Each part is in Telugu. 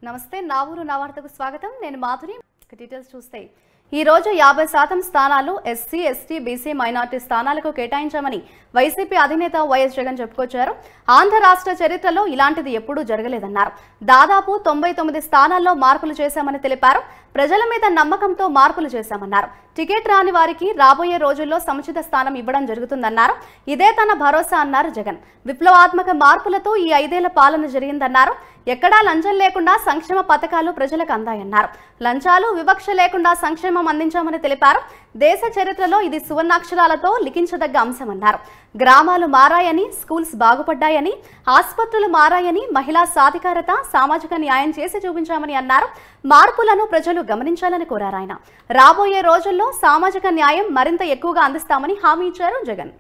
నమస్తే నా ఊరు నా వార్తకు స్వాగతం నేను మాధురి డీటెయిల్స్ చూస్తే ఈ రోజు 50% స్థానాలు ఎస్సీ ఎస్టీ బీసీ మైనారిటీ స్థానాలకు కేటాయించామని వైసీపీ అధినేత వైఎస్ జగన్ చెప్పుకొచ్చారు. ఆంధ్ర రాష్ట్ర చరిత్రలో ఇలాంటిది ఎప్పుడూ జరగలేదన్నారు. దాదాపు 99 స్థానాల్లో మార్పులు చేశామని తెలిపారు. ప్రజల మీద నమ్మకంతో మార్పులు చేశామన్నారు. టికెట్ రాని వారికి రాబోయే రోజుల్లో సముచిత స్థానం ఇవ్వడం జరుగుతుందన్నారు. ఇదే తన భరోసా అన్నారు జగన్. విప్లవాత్మక మార్పులతో ఈ 5 ఏళ్ల పాలన జరిగిందన్నారు. ఎక్కడా లంచం లేకుండా సంక్షేమ పథకాలు ప్రజలకు అందాయన్నారు. లంచాలు వివక్ష లేకుండా సంక్షేమం అందించామని తెలిపారు. దేశ చరిత్రలో ఇది సువర్ణాక్షరాలతో లిఖించదగ్గ అంశమన్నారు. గ్రామాలు మారాయని, స్కూల్స్ బాగుపడ్డాయని, ఆసుపత్రులు మారాయని, మహిళా సాధికారత, సామాజిక న్యాయం చేసి చూపించామని అన్నారు. మార్పులను ప్రజలు గమనించాలని కోరారు ఆయన. రాబోయే రోజుల్లో సామాజిక న్యాయం మరింత ఎక్కువగా అందిస్తామని హామీ ఇచ్చారు జగన్.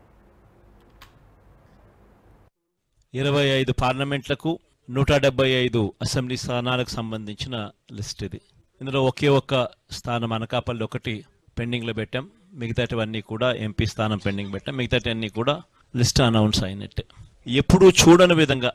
25 పార్లమెంట్లకు 175 అసెంబ్లీ స్థానాలకు సంబంధించిన లిస్ట్ ఇది. ఇందులో ఒకే ఒక్క స్థానం అనకాపల్లి ఒకటి పెండింగ్లో పెట్టాం. మిగతాటివన్నీ కూడా ఎంపీ స్థానం పెండింగ్ పెట్టాం. మిగతాటివన్నీ కూడా లిస్ట్ అనౌన్స్ అయినట్టే. ఎప్పుడూ చూడని విధంగా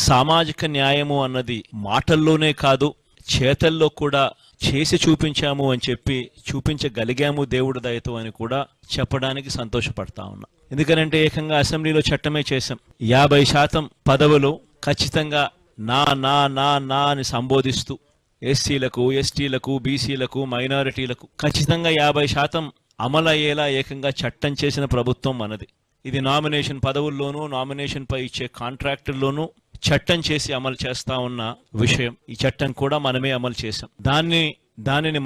సామాజిక న్యాయము అన్నది మాటల్లోనే కాదు చేతల్లో కూడా చేసి చూపించాము అని చెప్పి చూపించగలిగాము దేవుడి దయతో అని కూడా చెప్పడానికి సంతోషపడతా ఉన్నా. ఎందుకనంటే ఏకంగా అసెంబ్లీలో చట్టమే చేశాం. 50% పదవులు ఖచ్చితంగా నా నా నా నా అని సంబోధిస్తూ ఎస్సీలకు, ఎస్టీలకు, బీసీలకు, మైనారిటీలకు ఖచ్చితంగా 50% అమలయ్యేలా ఏకంగా చట్టం చేసిన ప్రభుత్వం మనది. ఇది నామినేషన్ పదవుల్లోనూ, నామినేషన్ పై ఇచ్చే కాంట్రాక్టుల్లోనూ చట్టం చేసి అమలు చేస్తా ఉన్న విషయం. ఈ చట్టం కూడా మనమే అమలు చేశాం. దానిని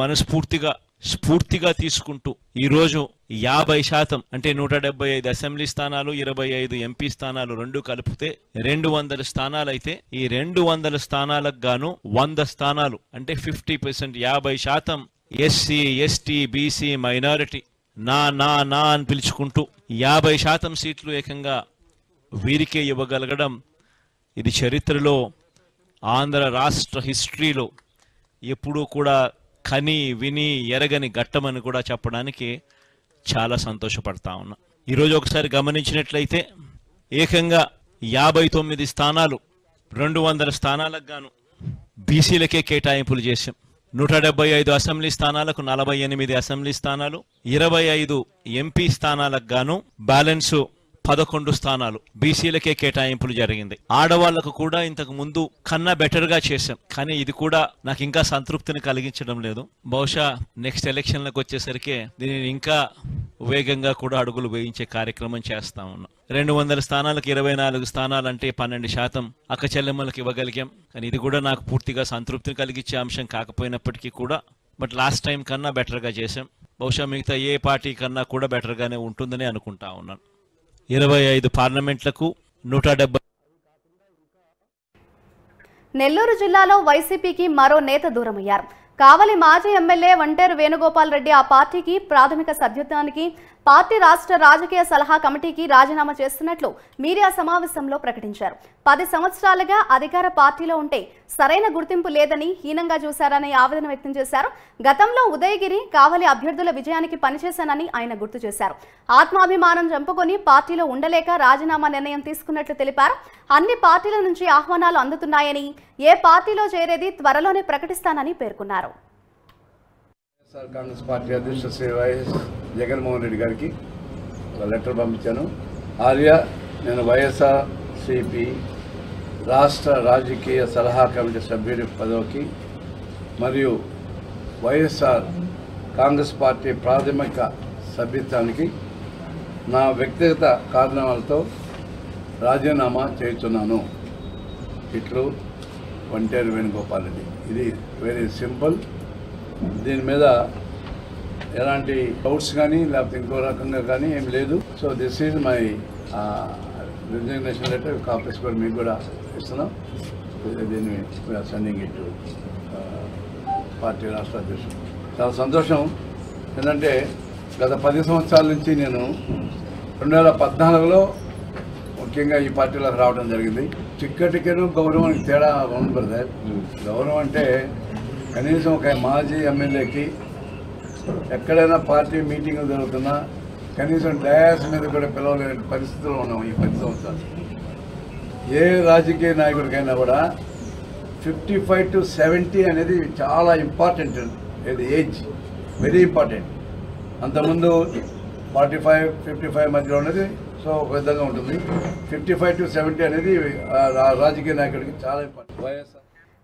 స్ఫూర్తిగా తీసుకుంటూ ఈరోజు 50% అంటే 175 అసెంబ్లీ స్థానాలు, 25 ఎంపీ స్థానాలు రెండు కలిపితే 200 స్థానాలు అయితే ఈ 200 స్థానాలకు గాను 100 స్థానాలు అంటే 50%, 50% ఎస్సీ, ఎస్టీ, బీసీ, మైనారిటీ నా నా నా అని పిలుచుకుంటూ 50% సీట్లు ఏకంగా వీరికే ఇవ్వగలగడం ఇది చరిత్రలో, ఆంధ్ర రాష్ట్ర హిస్టరీలో ఎప్పుడూ కూడా కని విని ఎరగని ఘట్టమని కూడా చెప్పడానికి చాలా సంతోషపడతా ఉన్నా. ఈరోజు ఒకసారి గమనించినట్లయితే ఏకంగా 59 స్థానాలు 200 స్థానాలకు గాను బీసీలకే కేటాయింపులు చేశాం. 175 అసెంబ్లీ స్థానాలకు 48 అసెంబ్లీ స్థానాలు, 25 ఎంపీ స్థానాలకు గాను బ్యాలెన్సు 11 స్థానాలు బీసీలకే కేటాయింపులు జరిగింది. ఆడవాళ్లకు కూడా ఇంతకు ముందు కన్నా బెటర్గా చేశాం. కానీ ఇది కూడా నాకు ఇంకా సంతృప్తిని కలిగించడం లేదు. బహుశా నెక్స్ట్ ఎలక్షన్లకు వచ్చేసరికి దీనిని ఇంకా వేగంగా కూడా అడుగులు వేయించే కార్యక్రమం చేస్తా ఉన్నాం. 200 స్థానాలకు 24 స్థానాలంటే 12% అక్క చెల్లెమ్మలకు ఇవ్వగలిగాం. కానీ ఇది కూడా నాకు పూర్తిగా సంతృప్తిని కలిగించే అంశం కాకపోయినప్పటికీ కూడా బట్ లాస్ట్ టైం కన్నా బెటర్గా చేశాం. బహుశా మిగతా ఏ పార్టీ కన్నా కూడా బెటర్గానే ఉంటుందని అనుకుంటా ఉన్నాను. 25 పార్లమెంట్లకు 170. నెల్లూరు జిల్లాలో వైసీపీకి మరో నేత దూరమయ్యారు. కావలి మాజీ ఎమ్మెల్యే వంటేరు వేణుగోపాల్ రెడ్డి ఆ పార్టీకి ప్రాథమిక సభ్యత్వానికి పార్టీ రాష్ట్ర రాజకీయ సలహా కమిటీకి రాజీనామా చేస్తున్నట్లు మీడియా సమావేశంలో ప్రకటించారు. 10 సంవత్సరాలుగా అధికార పార్టీలో ఉంటే సరైన గుర్తింపు లేదని, హీనంగా చూశారని ఆవేదన వ్యక్తం చేశారు. గతంలో ఉదయగిరి, కావలి అభ్యర్థుల విజయానికి పనిచేశానని ఆయన గుర్తు చేశారు. ఆత్మాభిమానం చంపుకొని పార్టీలో ఉండలేక రాజీనామా నిర్ణయం తీసుకున్నట్లు తెలిపారు. అన్ని పార్టీల నుంచి ఆహ్వానాలు అందుతున్నాయని, ఏ పార్టీలో చేరేది త్వరలోనే ప్రకటిస్తానని పేర్కొన్నారు. కాంగ్రెస్ పార్టీ అధ్యక్షుడు శ్రీ వైఎస్ జగన్మోహన్ రెడ్డి గారికి ఒక లెటర్ పంపించాను. ఆర్య నేను వైఎస్ఆర్సీపీ రాష్ట్ర రాజకీయ సలహా కమిటీ సభ్యుడి పదవికి మరియు వైఎస్ఆర్ కాంగ్రెస్ పార్టీ ప్రాథమిక సభ్యత్వానికి నా వ్యక్తిగత కారణాలతో రాజీనామా చేస్తున్నాను. ఇట్లు వంటేరు వేణుగోపాల్ రెడ్డి. ఇది వెరీ సింపుల్. దీని మీద ఎలాంటి డౌట్స్ కానీ లేకపోతే ఇంకో రకంగా కానీ ఏం లేదు. So this is my resignation letter. Copies కూడా మీకు కూడా ఇస్తున్నాం. దీన్ని సెండింగ్ ఇట్ పార్టీ రాష్ట్ర అధ్యక్షుడు. చాలా సంతోషం. ఏంటంటే గత 10 సంవత్సరాల నుంచి నేను 2014లో ముఖ్యంగా ఈ పార్టీలోకి రావడం జరిగింది. టికెట్ను గౌరవానికి తేడా ఉంది బ్రదర్. గౌరవం అంటే కనీసం ఒక మాజీ ఎమ్మెల్యేకి ఎక్కడైనా పార్టీ మీటింగ్లు జరుగుతున్నా కనీసం డయాస్ మీద కూడా పిలవలేని పరిస్థితుల్లో ఉన్నాం ఈ 10 సంవత్సరాలు. ఏ రాజకీయ నాయకుడికైనా కూడా 55 to 70 అనేది చాలా ఇంపార్టెంట్. ఇది ఏజ్ వెరీ ఇంపార్టెంట్. అంతకుముందు 45-55 మధ్యలో ఉన్నది సో ఒక విధంగా ఉంటుంది. 55 to 70 అనేది రాజకీయ నాయకుడికి చాలా ఇంపార్టెంట్.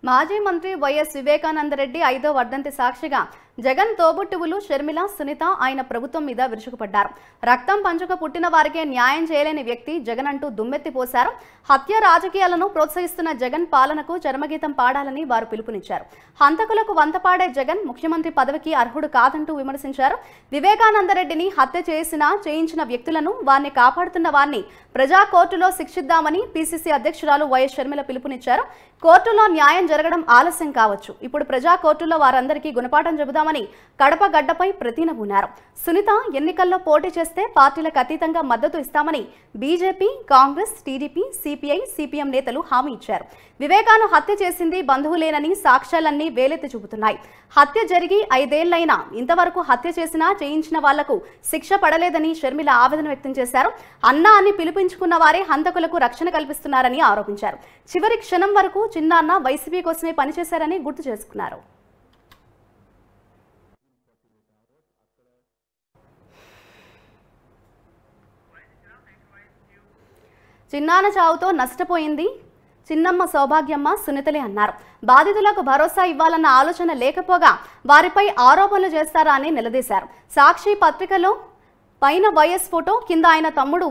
మాజీ మంత్రి వైఎస్ వివేకానందరెడ్డి 5వ వర్ధంతి సాక్షిగా జగన్ తోబుట్టువులు షర్మిల, సునీత ఆయన ప్రభుత్వం మీద విరుచుకుపడ్డారు. రక్తం పంచుక పుట్టిన వారికే న్యాయం చేయలేని వ్యక్తి జగన్ అంటూ దుమ్మెత్తిపోశారు. హత్య రాజకీయాలను ప్రోత్సహిస్తున్న జగన్ పాలనకు చరమగీతం పాడాలని వారు పిలుపునిచ్చారు. హంతకులకు వంతపాడే జగన్ ముఖ్యమంత్రి పదవికి అర్హుడు కాదంటూ విమర్శించారు. వివేకానందరెడ్డిని హత్య చేయించిన వ్యక్తులను వారిని కాపాడుతున్న వారిని ప్రజా కోర్టులో శిక్షిద్దామని పిసిసి అధ్యక్షురాలు వైఎస్ షర్మిల పిలుపునిచ్చారు. కోర్టులో న్యాయం జరగడం ఆలస్యం కావచ్చు, ఇప్పుడు ప్రజా కోర్టులో వారందరికీ గుణపాఠం చెబుదామని కడప గడ్డపై ప్రతినబూనారు. సునీత ఎన్నికల్లో పోటీ చేస్తే పార్టీలకు అతీతంగా మద్దతు ఇస్తామని BJP, Congress, TDP, CPI, CPM నేతలు హామీ ఇచ్చారు. వివేకాను హత్య చేసింది బంధువులేనని సాక్ష్యాలన్నీ వేలెత్తి చూపుతున్నాయి. హత్య జరిగి 5 ఏళ్లైనా ఇంతవరకు హత్య చేయించిన వాళ్లకు శిక్ష పడలేదని షర్మిల ఆవేదన వ్యక్తం చేశారు. అన్నా అని పిలిపించుకున్న వారే హంతకులకు రక్షణ కల్పిస్తున్నారని ఆరోపించారు. చివరి క్షణం వరకు చిన్నాన్న వైసీపీ కోసమే పనిచేశారని గుర్తు చేసుకున్నారు. చిన్నాన్న చావుతో నష్టపోయింది చిన్నమ్మ, సౌభాగ్యమ్మ, సునీతలే అన్నారు. బాధితులకు భరోసా ఇవ్వాలన్న ఆలోచన లేకపోగా వారిపై ఆరోపణలు చేస్తారా అని నిలదీశారు. సాక్షి పత్రికలో పైన వైఎస్ ఫోటో, కింద ఆయన తమ్ముడు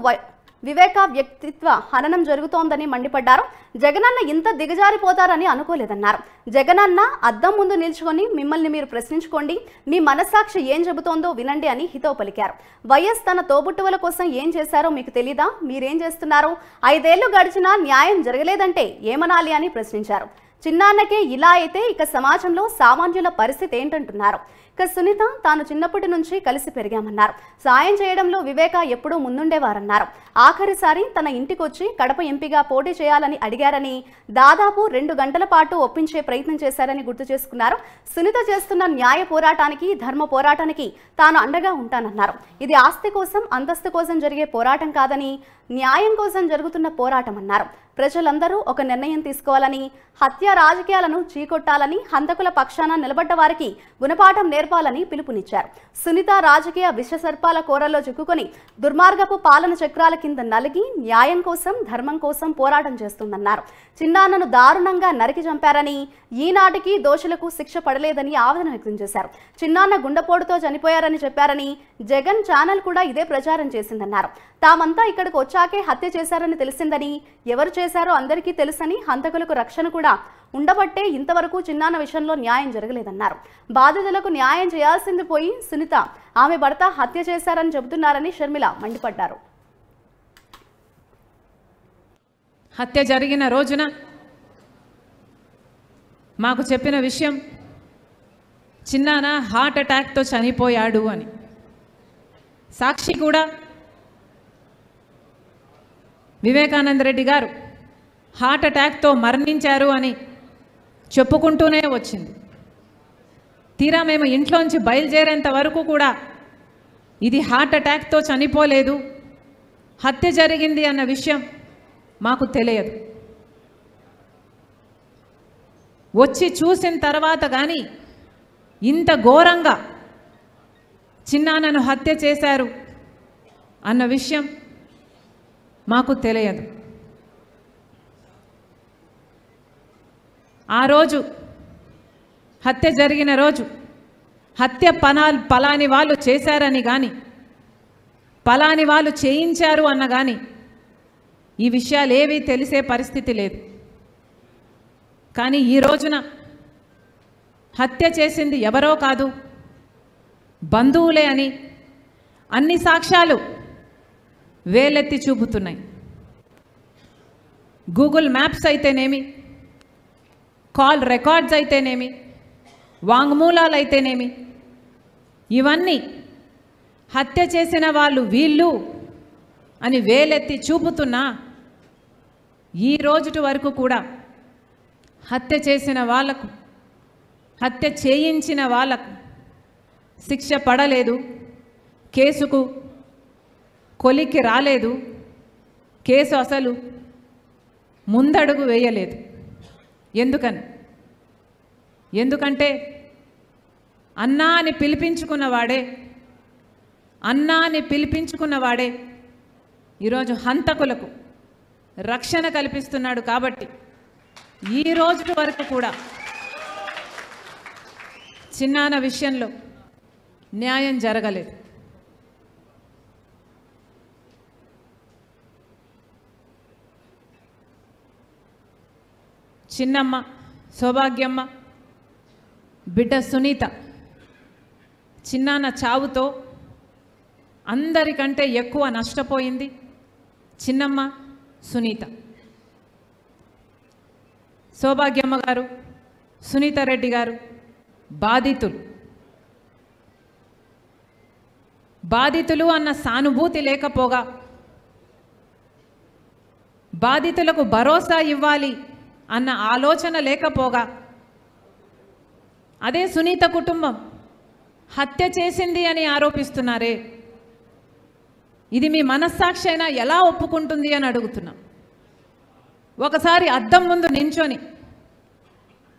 వివేక వ్యక్తిత్వ హననం జరుగుతోందని మండిపడ్డారు. జగనన్న ఇంత దిగజారిపోతారని అనుకోలేదన్నారు. జగనన్న అద్దం ముందు నిల్చుకొని మిమ్మల్ని మీరు ప్రశ్నించుకోండి, మీ మనస్సాక్షి ఏం చెబుతోందో వినండి అని హితవు పలికారు. వైఎస్ తన తోబుట్టువుల కోసం ఏం చేశారో మీకు తెలీదా? మీరేం చేస్తున్నారు? 5 ఏళ్లు గడిచినా న్యాయం జరగలేదంటే ఏమనాలి అని ప్రశ్నించారు. చిన్నాన్నకే ఇలా అయితే ఇక సమాజంలో సామాన్యుల పరిస్థితి ఏంటంటున్నారు. ఇక సునీత తాను చిన్నప్పటి నుంచి కలిసి పెరిగామన్నారు. సాయం చేయడంలో వివేక ఎప్పుడూ ముందుండేవారన్నారు. ఆఖరిసారి తన ఇంటికొచ్చి కడప ఎంపీగా పోటీ చేయాలని అడిగారని, దాదాపు 2 గంటల పాటు ఒప్పించే ప్రయత్నం చేశారని గుర్తు చేసుకున్నారు. సునీత చేస్తున్న న్యాయ పోరాటానికి, ధర్మ పోరాటానికి తాను అండగా ఉంటానన్నారు. ఇది ఆస్తి కోసం, అంతస్తు కోసం జరిగే పోరాటం కాదని, న్యాయం కోసం జరుగుతున్న పోరాటం అన్నారు. ప్రజలందరూ ఒక నిర్ణయం తీసుకోవాలని, హత్య రాజకీయాలను చీకొట్టాలని, హంతకుల పక్షాన నిలబడ్డ వారికి గుణపాఠం నేర్పాలని పిలుపునిచ్చారు. సునీత రాజకీయ విషసర్పాల కోరల్లో చిక్కుకొని దుర్మార్గపు పాలన చక్రాల కింద నలిగి న్యాయం కోసం, ధర్మం కోసం పోరాటం చేస్తుందన్నారు. చిన్నాన్నను దారుణంగా నరికి చంపారని, ఈనాటికి దోషులకు శిక్ష పడలేదని ఆవేదన వ్యక్తం చేశారు. చిన్నాన్న గుండెపోటుతో చనిపోయారని చెప్పారని, జగన్ ఛానల్ కూడా ఇదే ప్రచారం చేసిందన్నారు. తామంతా ఇక్కడికి వచ్చాకే హత్య చేశారని తెలిసిందని, ఎవరు చేశారో అందరికీ తెలుసని, హంతకులకు రక్షణ కూడా ఉండబట్టే ఇంతవరకు చిన్నాన్న విషయంలో న్యాయం జరగలేదన్నారు. బాధితులకు న్యాయం చేయాల్సింది పోయి సునీత ఆమె భర్త హత్య చేశారని చెబుతున్నారని షర్మిల మండిపడ్డారు. హత్య జరిగిన రోజున మాకు చెప్పిన విషయం, చిన్నాన్న హార్ట్ అటాక్తో చనిపోయాడు అని. సాక్షి కూడా వివేకానందరెడ్డి గారు హార్ట్ అటాక్తో మరణించారు అని చెప్పుకుంటూనే వచ్చింది. తీరా మేము ఇంట్లోంచి బయలుదేరేంత వరకు కూడా ఇది హార్ట్ అటాక్తో చనిపోలేదు, హత్య జరిగింది అన్న విషయం మాకు తెలియదు. వచ్చి చూసిన తర్వాత కానీ ఇంత ఘోరంగా చిన్నాన్నను హత్య చేశారు అన్న విషయం మాకు తెలియదు. ఆ రోజు హత్య జరిగిన రోజు హత్య పలాని వాళ్ళు చేశారని కానీ, పలాని వాళ్ళు చేయించారు అన్న కానీ ఈ విషయాలు ఏవీ తెలిసే పరిస్థితి లేదు. కానీ ఈ రోజున హత్య చేసింది ఎవరో కాదు, బంధువులే అని అన్ని సాక్ష్యాలు వేలెత్తి చూపుతున్నాయి. గూగుల్ మ్యాప్స్ అయితేనేమి, కాల్ రికార్డ్స్ అయితేనేమి, వాంగ్మూలాలు అయితేనేమి, ఇవన్నీ హత్య చేసిన వాళ్ళు వీళ్ళు అని వేలెత్తి చూపుతున్నా ఈ రోజుటి వరకు కూడా హత్య చేసిన వాళ్లకు, హత్య చేయించిన వాళ్లకు శిక్ష పడలేదు, కేసుకు కొలికి రాలేదు, కేసు అసలు ముందడుగు వేయలేదు. ఎందుకని? ఎందుకంటే అన్నా అని పిలిపించుకున్నవాడే ఈరోజు హంతకులకు రక్షణ కల్పిస్తున్నాడు. కాబట్టి ఈ రోజు వరకు కూడా చిన్నాన్న విషయంలో న్యాయం జరగలేదు. చిన్నమ్మ సౌభాగ్యమ్మ బిడ్డ సునీత చిన్నాన్న చావుతో అందరికంటే ఎక్కువ నష్టపోయింది చిన్నమ్మ సునీత. సౌభాగ్యమ్మ గారు, సునీత రెడ్డి గారు బాధితులు అన్న సానుభూతి లేకపోగా, బాధితులకు భరోసా ఇవ్వాలి అన్న ఆలోచన లేకపోగా, అదే సునీత కుటుంబం హత్య చేసింది అని ఆరోపిస్తున్నారే, ఇది మీ మనస్సాక్షి అయినా ఎలా ఒప్పుకుంటుంది అని అడుగుతున్నాం. ఒకసారి అద్దం ముందు నించొని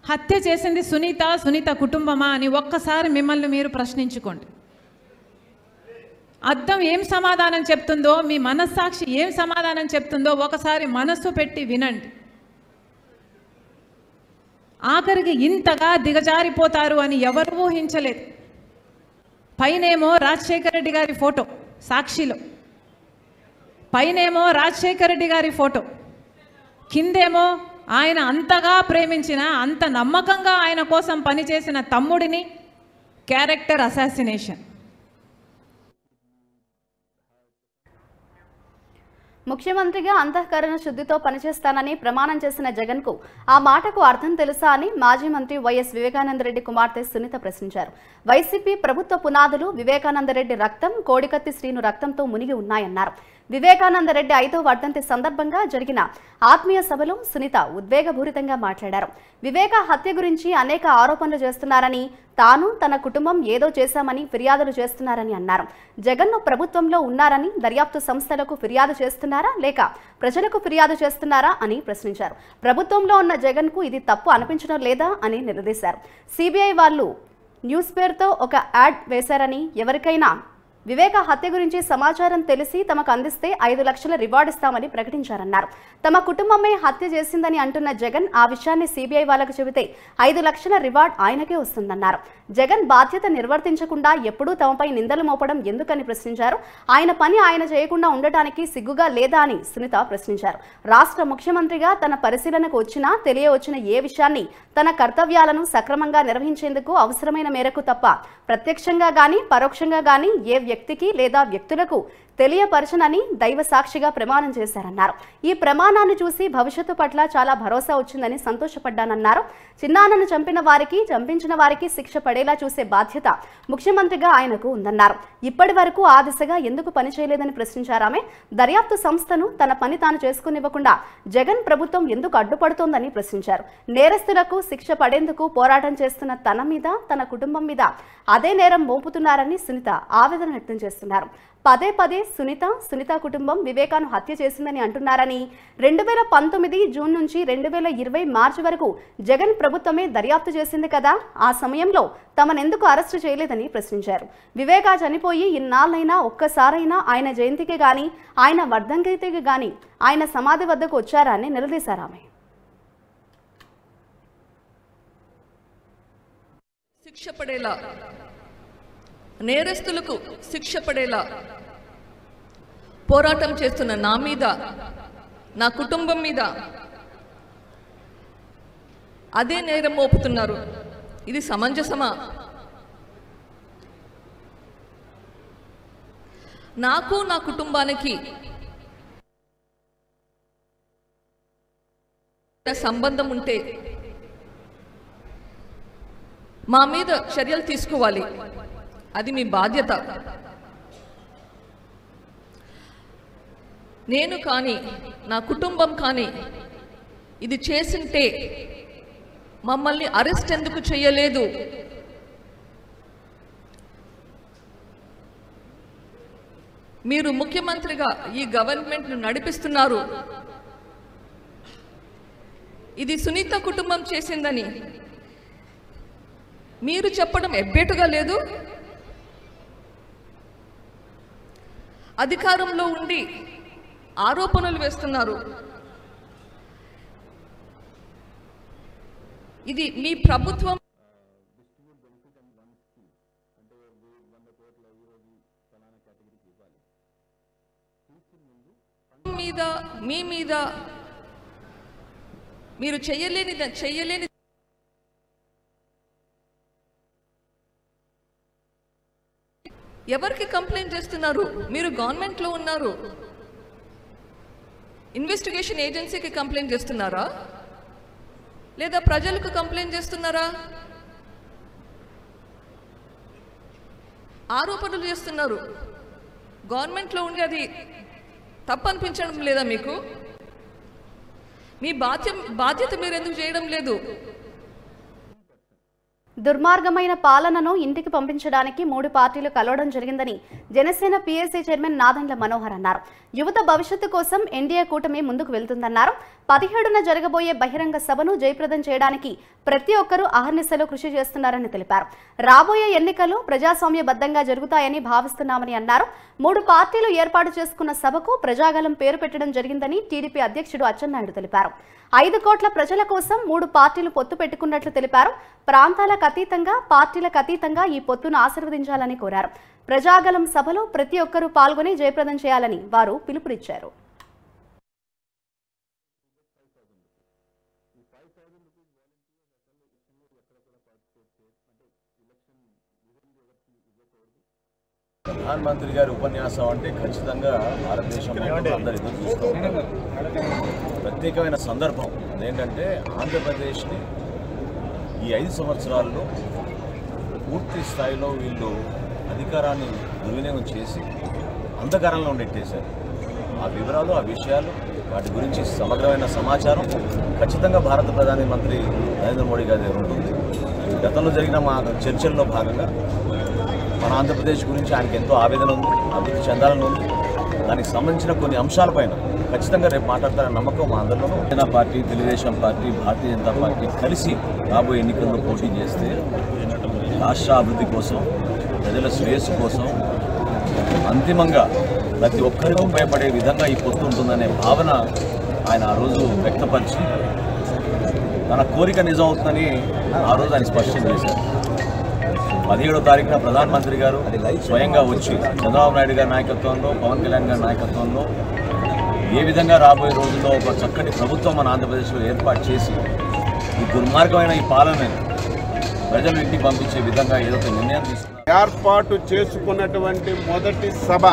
హత్య చేసింది సునీత కుటుంబమా అని ఒక్కసారి మిమ్మల్ని మీరు ప్రశ్నించుకోండి. అద్దం ఏం సమాధానం చెప్తుందో, మీ మనస్సాక్షి ఏం సమాధానం చెప్తుందో ఒకసారి మనస్సు పెట్టి వినండి. ఆఖరికి ఇంతగా దిగజారిపోతారు అని ఎవరు ఊహించలేదు. పైనేమో రాజశేఖర రెడ్డి గారి ఫోటో సాక్షిలో, పైనేమో రాజశేఖర రెడ్డి గారి ఫోటో, కిందేమో ఆయన అంతగా ప్రేమించిన, అంత నమ్మకంగా ఆయన కోసం పనిచేసిన తమ్ముడిని క్యారెక్టర్ అసాసినేషన్. ముఖ్యమంత్రిగా అంతఃకరణ శుద్ధితో పనిచేస్తానని ప్రమాణం చేసిన జగన్కు ఆ మాటకు అర్థం తెలుసా అని మాజీ మంత్రి వైఎస్ వివేకానందరెడ్డి కుమార్తె సునీత ప్రశ్నించారు. వైసీపీ ప్రభుత్వ పునాదులు వివేకానందరెడ్డి రక్తం, కోడికత్తి శ్రీను రక్తంతో మునిగి ఉన్నాయన్నారు. వివేకానందరెడ్డి 5వ వర్ధంతి సందర్భంగా జరిగిన ఆత్మీయ సభలో సునీత ఉద్వేగభూరితంగా మాట్లాడారు. వివేక హత్య గురించి అనేక ఆరోపణలు చేస్తున్నారని, తాను తన కుటుంబం ఏదో చేశామని ఫిర్యాదులు చేస్తున్నారని అన్నారు. జగన్ను ప్రభుత్వంలో ఉన్నారని దర్యాప్తు సంస్థలకు ఫిర్యాదు చేస్తున్నారా లేక ప్రజలకు ఫిర్యాదు చేస్తున్నారా అని ప్రశ్నించారు. ప్రభుత్వంలో ఉన్న జగన్కు ఇది తప్పు అనిపించడం లేదా అని నిలదీశారు. సిబిఐ వాళ్ళు న్యూస్ పేరుతో ఒక యాడ్ వేశారని, ఎవరికైనా వివేక హత్య గురించి సమాచారం తెలిసి తమకు అందిస్తే 5 లక్షల రివార్డు ఇస్తామని ప్రకటించారన్నారు. తమ కుటుంబమే హత్య చేసిందని అంటున్న జగన్ ఆ విషయాన్ని సిబిఐ వాళ్ళకు చెబితే 5 లక్షల రివార్డ్ ఆయనకే వస్తుందన్నారు. జగన్ బాధ్యత నిర్వర్తించకుండా ఎప్పుడూ తమపై నిందలు మోపడం ఎందుకని ప్రశ్నించారు. ఆయన పని ఆయన చేయకుండా ఉండటానికి సిగ్గుగా లేదా అని సునీత ప్రశ్నించారు. రాష్ట్ర ముఖ్యమంత్రిగా తన పరిశీలనకు వచ్చినా తెలియవచ్చిన ఏ విషయాన్ని తన కర్తవ్యాలను సక్రమంగా నిర్వహించేందుకు అవసరమైన మేరకు తప్ప ప్రత్యక్షంగా గానీ పరోక్షంగా గానీ ఏ వ్యక్తికి లేదా వ్యక్తులకు తెలియపరచనని దైవ సాక్షిగా ప్రమాణం చేశారన్నారు. ఈ ప్రమాణాన్ని చూసి భవిష్యత్తు పట్ల చాలా భరోసా వచ్చిందని సంతోషపడ్డానన్నారు. చిన్నాన్నను చంపిన వారికి, చంపించిన వారికి శిక్ష పడేలా చూసే బాధ్యత ముఖ్యమంత్రిగా ఆయనకు ఉందన్నారు. ఇప్పటి వరకు ఆ దిశగా ఎందుకు పనిచేయలేదని ప్రశ్నించారామె. దర్యాప్తు సంస్థను తన పని తాను చేసుకునివ్వకుండా జగన్ ప్రభుత్వం ఎందుకు అడ్డుపడుతోందని ప్రశ్నించారు. నేరస్తులకు శిక్ష పడేందుకు పోరాటం చేస్తున్న తన మీద, తన కుటుంబం మీద అదే నేరం మోపుతున్నారని సునీత ఆవేదన వ్యక్తం చేస్తున్నారు. పదే పదే సునీత కుటుంబం వివేకాను హత్య చేసిందని అంటున్నారని, 2019 జూన్ నుంచి 2020 మార్చి వరకు జగన్ ప్రభుత్వమే దర్యాప్తు చేసింది కదా, ఆ సమయంలో తమనెందుకు అరెస్టు చేయలేదని ప్రశ్నించారు. వివేకా చనిపోయి ఇన్నాళ్ళైనా ఒక్కసారైనా ఆయన జయంతికి గాని, ఆయన వర్ధంతికి గాని ఆయన సమాధి వద్దకు వచ్చారా అని నిలదీశారు ఆమె. శిక్ష పడేలా, నేరస్తులకు శిక్ష పడేలా పోరాటం చేస్తున్న నా మీద, నా కుటుంబం మీద అదే నేరం మోపుతున్నారు. ఇది సమంజసమా? నాకు నా కుటుంబానికి సంబంధం ఉంటే మా మీద చర్యలు తీసుకోవాలి. అది మీ బాధ్యత. నేను కానీ నా కుటుంబం కానీ ఇది చేసింటే మమ్మల్ని అరెస్ట్ ఎందుకు చేయలేదు? మీరు ముఖ్యమంత్రిగా ఈ గవర్నమెంట్ను నడిపిస్తున్నారు. ఇది సునీత కుటుంబం చేసిందని మీరు చెప్పడం ఎబ్బేటుగా లేదు. అధికారంలో ఉండి ఆరోపణలు వేస్తున్నారు. ఇది మీ ప్రభుత్వం మీద మీ మీద మీరు చెయ్యలేని ఎవరికి కంప్లైంట్ చేస్తున్నారు? మీరు గవర్నమెంట్లో ఉన్నారు. ఇన్వెస్టిగేషన్ ఏజెన్సీకి కంప్లైంట్ చేస్తున్నారా లేదా ప్రజలకు కంప్లైంట్ చేస్తున్నారా? ఆరోపణలు చేస్తున్నారు. గవర్నమెంట్లో ఉండి అది తప్పు అనిపించడం లేదా మీకు? మీ బాధ్యత మీరు ఎందుకు చేయడం లేదు? దుర్మార్గమైన పాలనను ఇంటికి పంపించడానికి 3 పార్టీలు కలవడం జరిగిందని జనసేన పీఏసీ చైర్మన్ నాదెండ్ల మనోహర్ అన్నారు. యువత భవిష్యత్తు కోసం ఎన్డీఏ కూటమి ముందుకు వెళ్తుందన్నారు. 17న జరగబోయే బహిరంగ సభను జయప్రదం చేయడానికి ప్రతి ఒక్కరూ అహర్నిశలు కృషి చేస్తున్నారని తెలిపారు. రాబోయే ఎన్నికలు ప్రజాస్వామ్యబద్ధంగా జరుగుతాయని భావిస్తున్నామని అన్నారు. 3 పార్టీలు ఏర్పాటు చేసుకున్న సభకు ప్రజాగలం పేరు పెట్టడం జరిగిందని టీడీపీ అధ్యక్షుడు అచ్చెన్నాయుడు తెలిపారు. 5 కోట్ల ప్రజల కోసం 3 పార్టీలు పొత్తు పెట్టుకున్నట్లు తెలిపారు. ప్రాంతాలకు అతీతంగా, పార్టీలకు అతీతంగా ఈ పొత్తును ఆశీర్వదించాలని కోరారు. ప్రజాగలం సభలో ప్రతి ఒక్కరూ పాల్గొని జయప్రదం చేయాలని వారు పిలుపునిచ్చారు. ప్రధానమంత్రి గారి ఉపన్యాసం అంటే ఖచ్చితంగా భారతదేశం అందరూ ఎదురు చూస్తూ ఉంటారు. ప్రత్యేకమైన సందర్భం ఏంటంటే ఆంధ్రప్రదేశ్ని ఈ 5 సంవత్సరాల్లో పూర్తి స్థాయిలో వీళ్ళు అధికారాన్ని దుర్వినియోగం చేసి అంధకారంలో నెట్టేశారు. ఆ వివరాలు, ఆ విషయాలు, వాటి గురించి సమగ్రమైన సమాచారం ఖచ్చితంగా భారత ప్రధానమంత్రి నరేంద్ర మోడీ గారి దగ్గర ఉంటుంది. గతంలో జరిగిన మా చర్చల్లో భాగంగా మన ఆంధ్రప్రదేశ్ గురించి ఆయనకు ఎంతో ఆవేదన ఉంది, అభివృద్ధి చెందాలని ఉంది. దానికి సంబంధించిన కొన్ని అంశాలపైన ఖచ్చితంగా రేపు మాట్లాడతారన్న నమ్మకం మా అందరిలోనూ. Janasena party, Telugu Desam party, Bharatiya Janata party కలిసి రాబోయే ఎన్నికల్లో పోటీ చేస్తే రాష్ట్ర అభివృద్ధి కోసం, ప్రజల శ్రేయస్సు కోసం, అంతిమంగా ప్రతి ఒక్కరికి ఉపయోగపడే విధంగా ఈ పొత్తు ఉంటుందనే భావన ఆయన ఆ రోజు వ్యక్తపరిచి తన కోరిక నిజమవుతుందని ఆ రోజు ఆయన స్పష్టం చేశారు. 17వ తారీఖున ప్రధానమంత్రి గారు స్వయంగా వచ్చి చంద్రబాబు నాయుడు గారి నాయకత్వంలో, పవన్ కళ్యాణ్ గారి నాయకత్వంలో ఏ విధంగా రాబోయే రోజుల్లో ఒక చక్కటి ప్రభుత్వం మన ఆంధ్రప్రదేశ్లో ఏర్పాటు చేసి ఈ దుర్మార్గమైన ఈ పాలనని ప్రజలు ఇంటికి పంపించే విధంగా ఏదో ఒక నిర్ణయం తీసుకున్నారు. ఏర్పాటు చేసుకున్నటువంటి మొదటి సభ,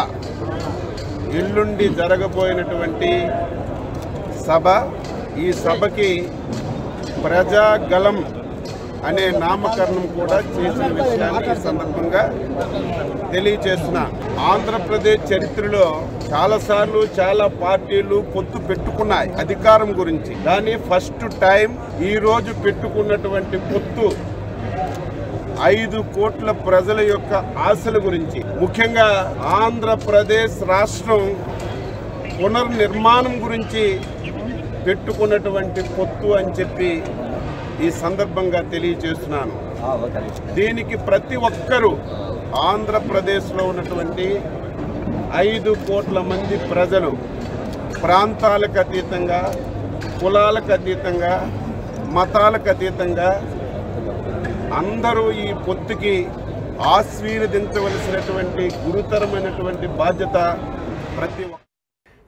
ఎల్లుండి జరగబోయినటువంటి సభ, ఈ సభకి ప్రజాగలం అనే నామకరణం కూడా చేసిన విషయాన్ని ఈ సందర్భంగా తెలియజేస్తున్నా. ఆంధ్రప్రదేశ్ చరిత్రలో చాలాసార్లు చాలా పార్టీలు పొత్తు పెట్టుకున్నాయి అధికారం గురించి. కానీ ఫస్ట్ టైం ఈ రోజు పెట్టుకున్నటువంటి పొత్తు 5 కోట్ల ప్రజల యొక్క ఆశల గురించి, ముఖ్యంగా ఆంధ్రప్రదేశ్ రాష్ట్రం పునర్నిర్మాణం గురించి పెట్టుకున్నటువంటి పొత్తు అని చెప్పి ఈ సందర్భంగా తెలియజేస్తున్నాను. దీనికి ప్రతి ఒక్కరూ ఆంధ్రప్రదేశ్లో ఉన్నటువంటి 5 కోట్ల మంది ప్రజలు ప్రాంతాలకు అతీతంగా, కులాలకు అతీతంగా, మతాలకు అతీతంగా అందరూ ఈ పొత్తుకి ఆశీర్వదించవలసినటువంటి గురుతరమైనటువంటి బాధ్యత ప్రతి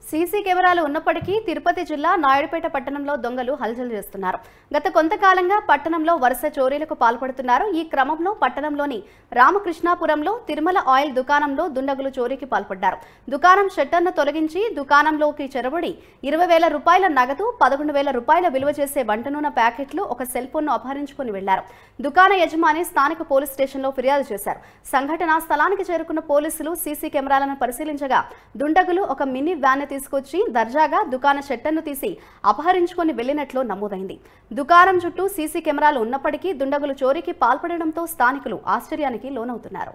సీసీ కెమెరాలు ఉన్నప్పటికీ తిరుపతి జిల్లా నాయుడుపేట పట్టణంలో దొంగలు హల్చల్ చేస్తున్నారు. గత కొంతకాలంగా పట్టణంలో వరుస చోరీలకు పాల్పడుతున్నారు. ఈ క్రమంలో పట్టణంలోని రామకృష్ణాపురంలో తిరుమల ఆయిల్ దుకాణంలో దుండగులు చోరీకి పాల్పడ్డారు. దుకాణం షట్టర్ను తొలగించి దుకాణంలోకి చొరబడి 20,000 రూపాయల నగదు, 11,000 రూపాయల విలువ చేసే వంట నూనె ప్యాకెట్లు, ఒక సెల్ ఫోన్ను అపహరించుకుని వెళ్లారు. దుకాణ యజమాని స్థానిక పోలీస్ స్టేషన్లో ఫిర్యాదు చేశారు. సంఘటనా స్థలానికి చేరుకున్న పోలీసులు సీసీ కెమెరాలను పరిశీలించగా దుండగులు ఒక మినీ వ్యాన్ తీసుకొచ్చి దర్జాగా దుకాణ షట్టర్ను తీసి అపహరించుకొని వెళ్లినట్లు నమోదైంది. దుకాణం చుట్టూ సీసీ కెమెరాలు ఉన్నప్పటికీ దుండగులు చోరీకి పాల్పడడంతో స్థానికులు ఆశ్చర్యానికి లోనవుతున్నారు.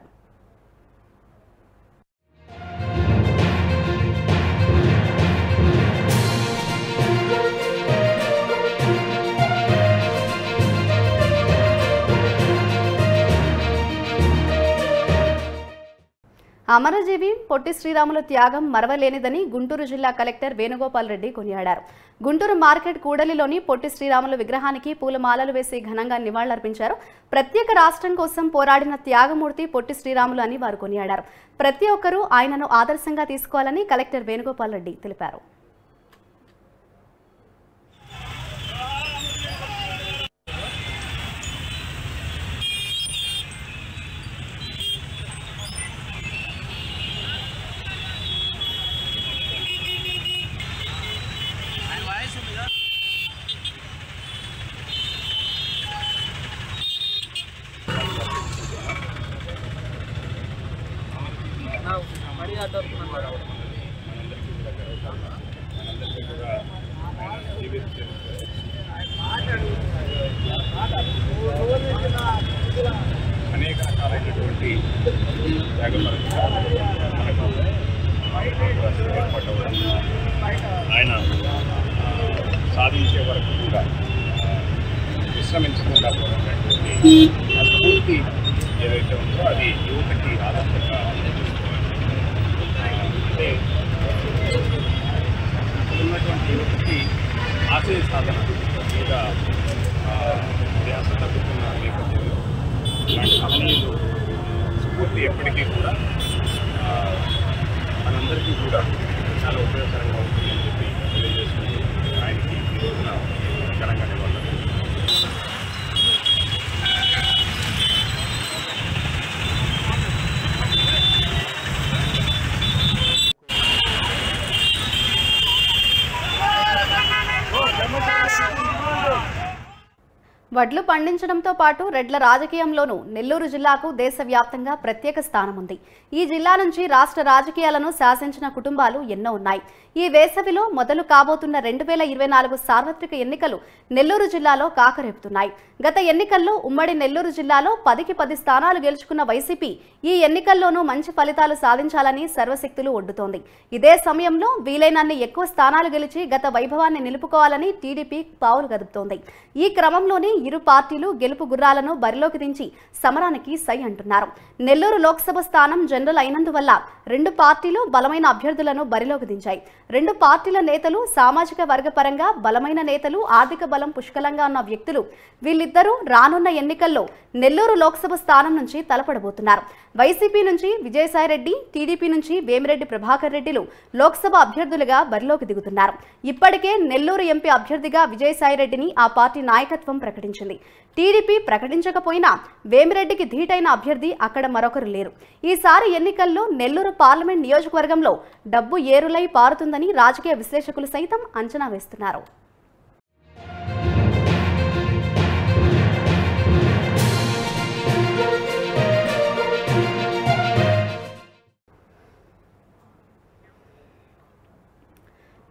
అమరజీవి పొట్టి శ్రీరాములు త్యాగం మరవలేనిదని గుంటూరు జిల్లా కలెక్టర్ వేణుగోపాల్ రెడ్డి కొనియాడారు. గుంటూరు మార్కెట్ కూడలిలోని పొట్టి శ్రీరాములు విగ్రహానికి పూలమాలలు వేసి ఘనంగా నివాళులర్పించారు. ప్రత్యేక రాష్ట్రం కోసం పోరాడిన త్యాగమూర్తి పొట్టి శ్రీరాములు అని వారు కొనియాడారు. ప్రతి ఒక్కరూ ఆయనను ఆదర్శంగా తీసుకోవాలని కలెక్టర్ వేణుగోపాల్ రెడ్డి తెలిపారు. అనేక రకాలైనటువంటి ఆయన సాధించే వరకు కూడా విశ్రమించకుండా పోయినటువంటి ఆ స్ఫూర్తి ఏదైతే ఉందో అది యువతకి ఆదర్శంగా అంటే ఉన్నటువంటి యువతకి ఆశయ సాధన మీద ధ్యాస తగ్గుతున్న నేపథ్యంలో ఇలాంటి మహనీయులు స్ఫూర్తి ఎప్పటికీ కూడా మనందరికీ కూడా చాలా ఉపయోగకరంగా ఉంటుందని చెప్పి తెలియజేసుకుంటూ ఆయనకి ఈ రోజున ఘనంగా నివాళులు. వడ్లు పండించడంతో పాటు రెడ్ల రాజకీయంలోనూ నెల్లూరు జిల్లాకు దేశవ్యాప్తంగా ప్రత్యేక స్థానం ఉంది. ఈ జిల్లా నుంచి రాష్ట్ర రాజకీయాలను శాసించిన కుటుంబాలు ఎన్నో ఉన్నాయి. ఈ వేసవిలో మొదలు కాబోతున్న 2024 సార్వత్రిక ఎన్నికలు నెల్లూరు జిల్లాలో కాకరేపుతున్నాయి. గత ఎన్నికల్లో ఉమ్మడి నెల్లూరు జిల్లాలో 10కి 10 స్థానాలు గెలుచుకున్న వైసీపీ ఈ ఎన్నికల్లోనూ మంచి ఫలితాలు సాధించాలని సర్వశక్తులు ఒడ్డుతోంది. ఇదే సమయంలో వీలైనన్ని ఎక్కువ స్థానాలు గెలిచి గత వైభవాన్ని నిలుపుకోవాలని టీడీపీ పావులు కదుపుతోంది. ఈ క్రమంలోనే ఇరు పార్టీలు గెలుపు గుర్రాలను బరిలోకి దించి సమరానికి సై అంటున్నారు. నెల్లూరు లోక్సభ స్థానం జనరల్ అయినందువల్ల 2 పార్టీలు బలమైన అభ్యర్థులను బరిలోకి దించాయి. 2 పార్టీల నేతలు సామాజిక వర్గ పరంగా బలమైన నేతలు, ఆర్థిక బలం పుష్కలంగా ఉన్న వ్యక్తులు. వీళ్ళిద్దరూ రానున్న ఎన్నికల్లో నెల్లూరు లోక్సభ స్థానం నుంచి తలపడబోతున్నారు. వైసీపీ నుంచి విజయసాయిరెడ్డి, టీడీపీ నుంచి వేమిరెడ్డి ప్రభాకర్ రెడ్డిలు లోక్సభ అభ్యర్థులుగా బరిలోకి దిగుతున్నారు. ఇప్పటికే నెల్లూరు ఎంపీ అభ్యర్థిగా విజయసాయిరెడ్డిని ఆ పార్టీ నాయకత్వం ప్రకటించింది. టీడీపీ ప్రకటించకపోయినా వేమిరెడ్డికి ధీటైన అభ్యర్థి అక్కడ మరొకరు లేరు. ఈసారి ఎన్నికల్లో నెల్లూరు పార్లమెంట్ నియోజకవర్గంలో డబ్బు ఏరులై పారుతుందని రాజకీయ విశ్లేషకులు సైతం అంచనా వేస్తున్నారు.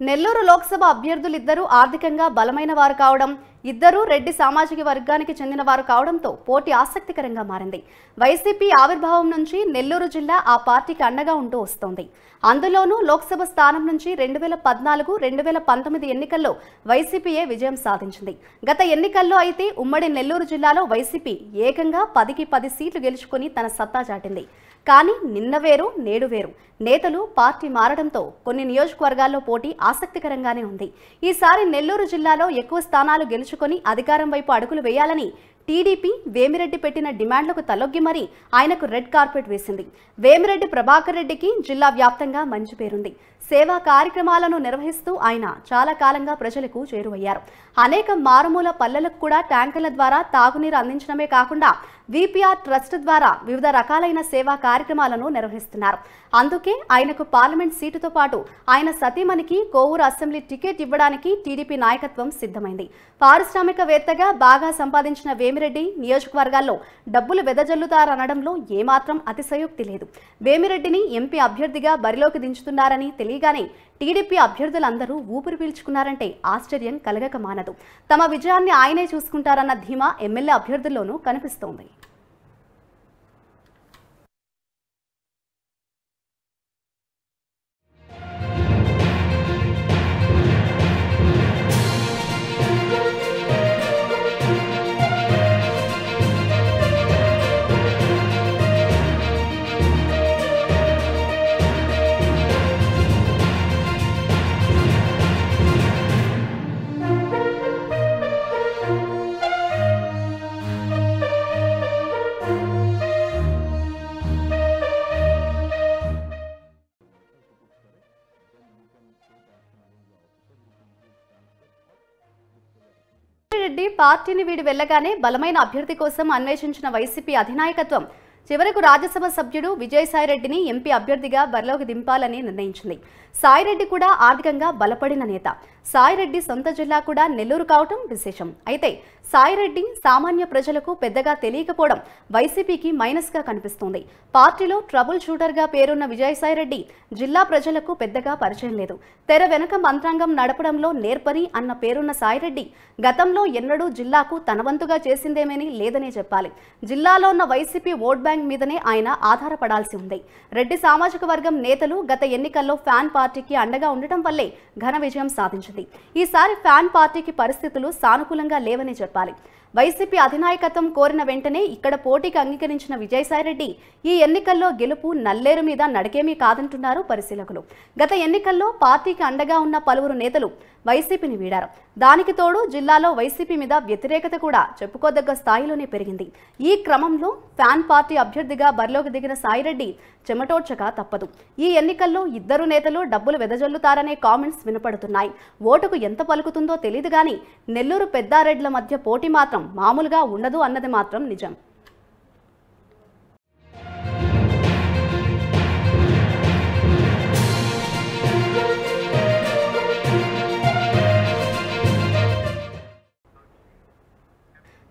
నెల్లూరు లోక్సభ అభ్యర్థులిద్దరూ ఆర్థికంగా బలమైన వారు కావడం, ఇద్దరూ రెడ్డి సామాజిక వర్గానికి చెందిన వారు కావడంతో పోటీ ఆసక్తికరంగా మారింది. వైసీపీ ఆవిర్భావం నుంచి నెల్లూరు జిల్లా ఆ పార్టీకి అండగా ఉంటూ వస్తోంది. అందులోనూ లోక్సభ స్థానం నుంచి 2014, 2019 ఎన్నికల్లో వైసీపీయే విజయం సాధించింది. గత ఎన్నికల్లో అయితే ఉమ్మడి నెల్లూరు జిల్లాలో వైసీపీ ఏకంగా 10కి 10 సీట్లు గెలుచుకుని తన సత్తా చాటింది. కానీ నిన్న వేరు నేడు వేరు. నేతలు పార్టీ మారడంతో కొన్ని నియోజకవర్గాల్లో పోటీ ఆసక్తికరంగానే ఉంది. ఈసారి నెల్లూరు జిల్లాలో ఎక్కువ స్థానాలు గెలుచుకొని అధికారం వైపు అడుగులు వేయాలని టీడీపీ వేమిరెడ్డి పెట్టిన డిమాండ్లకు తలొగ్గి మరీ ఆయనకు రెడ్ కార్పెట్ వేసింది. వేమిరెడ్డి ప్రభాకర్ రెడ్డికి జిల్లా వ్యాప్తంగా మంచి పేరుంది. సేవా కార్యక్రమాలను నిర్వహిస్తూ ఆయన చాలా కాలంగా ప్రజలకు చేరువయ్యారు. అనేక మారుమూల పల్లెలకు కూడా ట్యాంకర్ల ద్వారా తాగునీరు అందించడమే కాకుండా విపిఆర్ ట్రస్ట్ ద్వారా వివిధ రకాలైన సేవా కార్యక్రమాలను నిర్వహిస్తున్నారు. అందుకే ఆయనకు పార్లమెంట్ సీటుతో పాటు ఆయన సతీమణికి కోవూరు అసెంబ్లీ టికెట్ ఇవ్వడానికి టీడీపీ నాయకత్వం సిద్ధమైంది. పారిశ్రామికవేత్తగా బాగా సంపాదించిన వేమిరెడ్డి నియోజకవర్గాల్లో డబ్బులు వెదజల్లుతారనడంలో ఏమాత్రం అతిశయోక్తి లేదు. వేమిరెడ్డిని ఎంపీ అభ్యర్థిగా బరిలోకి దించుతున్నారని తెలియగానే టీడీపీ అభ్యర్థులందరూ ఊపిరి పీల్చుకున్నారంటే ఆశ్చర్యం కలగక మానదు. తమ విజయాన్ని ఆయనే చూసుకుంటారన్న ధీమా ఎమ్మెల్యే అభ్యర్థుల్లోనూ కనిపిస్తోంది. పార్టీని వీడి వెళ్లగానే బలమైన అభ్యర్థి కోసం అన్వేషించిన వైసీపీ అధినాయకత్వం చివరకు రాజ్యసభ సభ్యుడు విజయసాయిరెడ్డిని ఎంపీ అభ్యర్థిగా బరిలోకి దింపాలని నిర్ణయించింది. సాయిరెడ్డి కూడా ఆర్థికంగా బలపడిన నేత. సాయిరెడ్డి సొంత జిల్లా కూడా నెల్లూరు కావటం విశేషం. అయితే సాయిరెడ్డి సామాన్య ప్రజలకు పెద్దగా తెలియకపోవడం వైసీపీకి మైనస్గా కనిపిస్తోంది. పార్టీలో ట్రబుల్ షూటర్గా పేరున్న విజయసాయిరెడ్డి జిల్లా ప్రజలకు పెద్దగా పరిచయం లేదు. తెర వెనుక మంత్రాంగం నడపడంలో నేర్పరి అన్న పేరున్న సాయిరెడ్డి గతంలో ఎన్నడూ జిల్లాకు తనవంతుగా చేసిందేమీ లేదనే చెప్పాలి. జిల్లాలో ఉన్న వైసీపీ ఓట్ బ్యాంక్ మీదనే ఆయన ఆధారపడాల్సి ఉంది. రెడ్డి సామాజిక వర్గం నేతలు గత ఎన్నికల్లో ఫ్యాన్ పార్టీకి అండగా ఉండటం వల్లే ఘన విజయం సాధించింది. ఈసారి ఫ్యాన్ పార్టీకి పరిస్థితులు సానుకూలంగా లేవని చెప్పాలి. వైసీపీ అధినాయకత్వం కోరిన వెంటనే ఇక్కడ పోటీకి అంగీకరించిన విజయసాయిరెడ్డి ఈ ఎన్నికల్లో గెలుపు నల్లేరు మీద నడకేమీ కాదంటున్నారు పరిశీలకులు. గత ఎన్నికల్లో పార్టీకి అండగా ఉన్న పలువురు నేతలు వైసీపీని వీడారు. దానికి తోడు జిల్లాలో వైసీపీ మీద వ్యతిరేకత కూడా చెప్పుకోదగ్గ స్థాయిలోనే పెరిగింది. ఈ క్రమంలో ఫ్యాన్ పార్టీ అభ్యర్థిగా బరిలోకి దిగిన సాయిరెడ్డి చెమటోడ్చక తప్పదు. ఈ ఎన్నికల్లో ఇద్దరు నేతలు డబ్బులు వెదజల్లుతారనే కామెంట్స్ వినపడుతున్నాయి. ఓటుకు ఎంత పలుకుతుందో తెలియదు గానీ నెల్లూరు పెద్దారెడ్ల మధ్య పోటీ మాత్రం మామూలుగా ఉండదు అన్నది మాత్రం నిజం.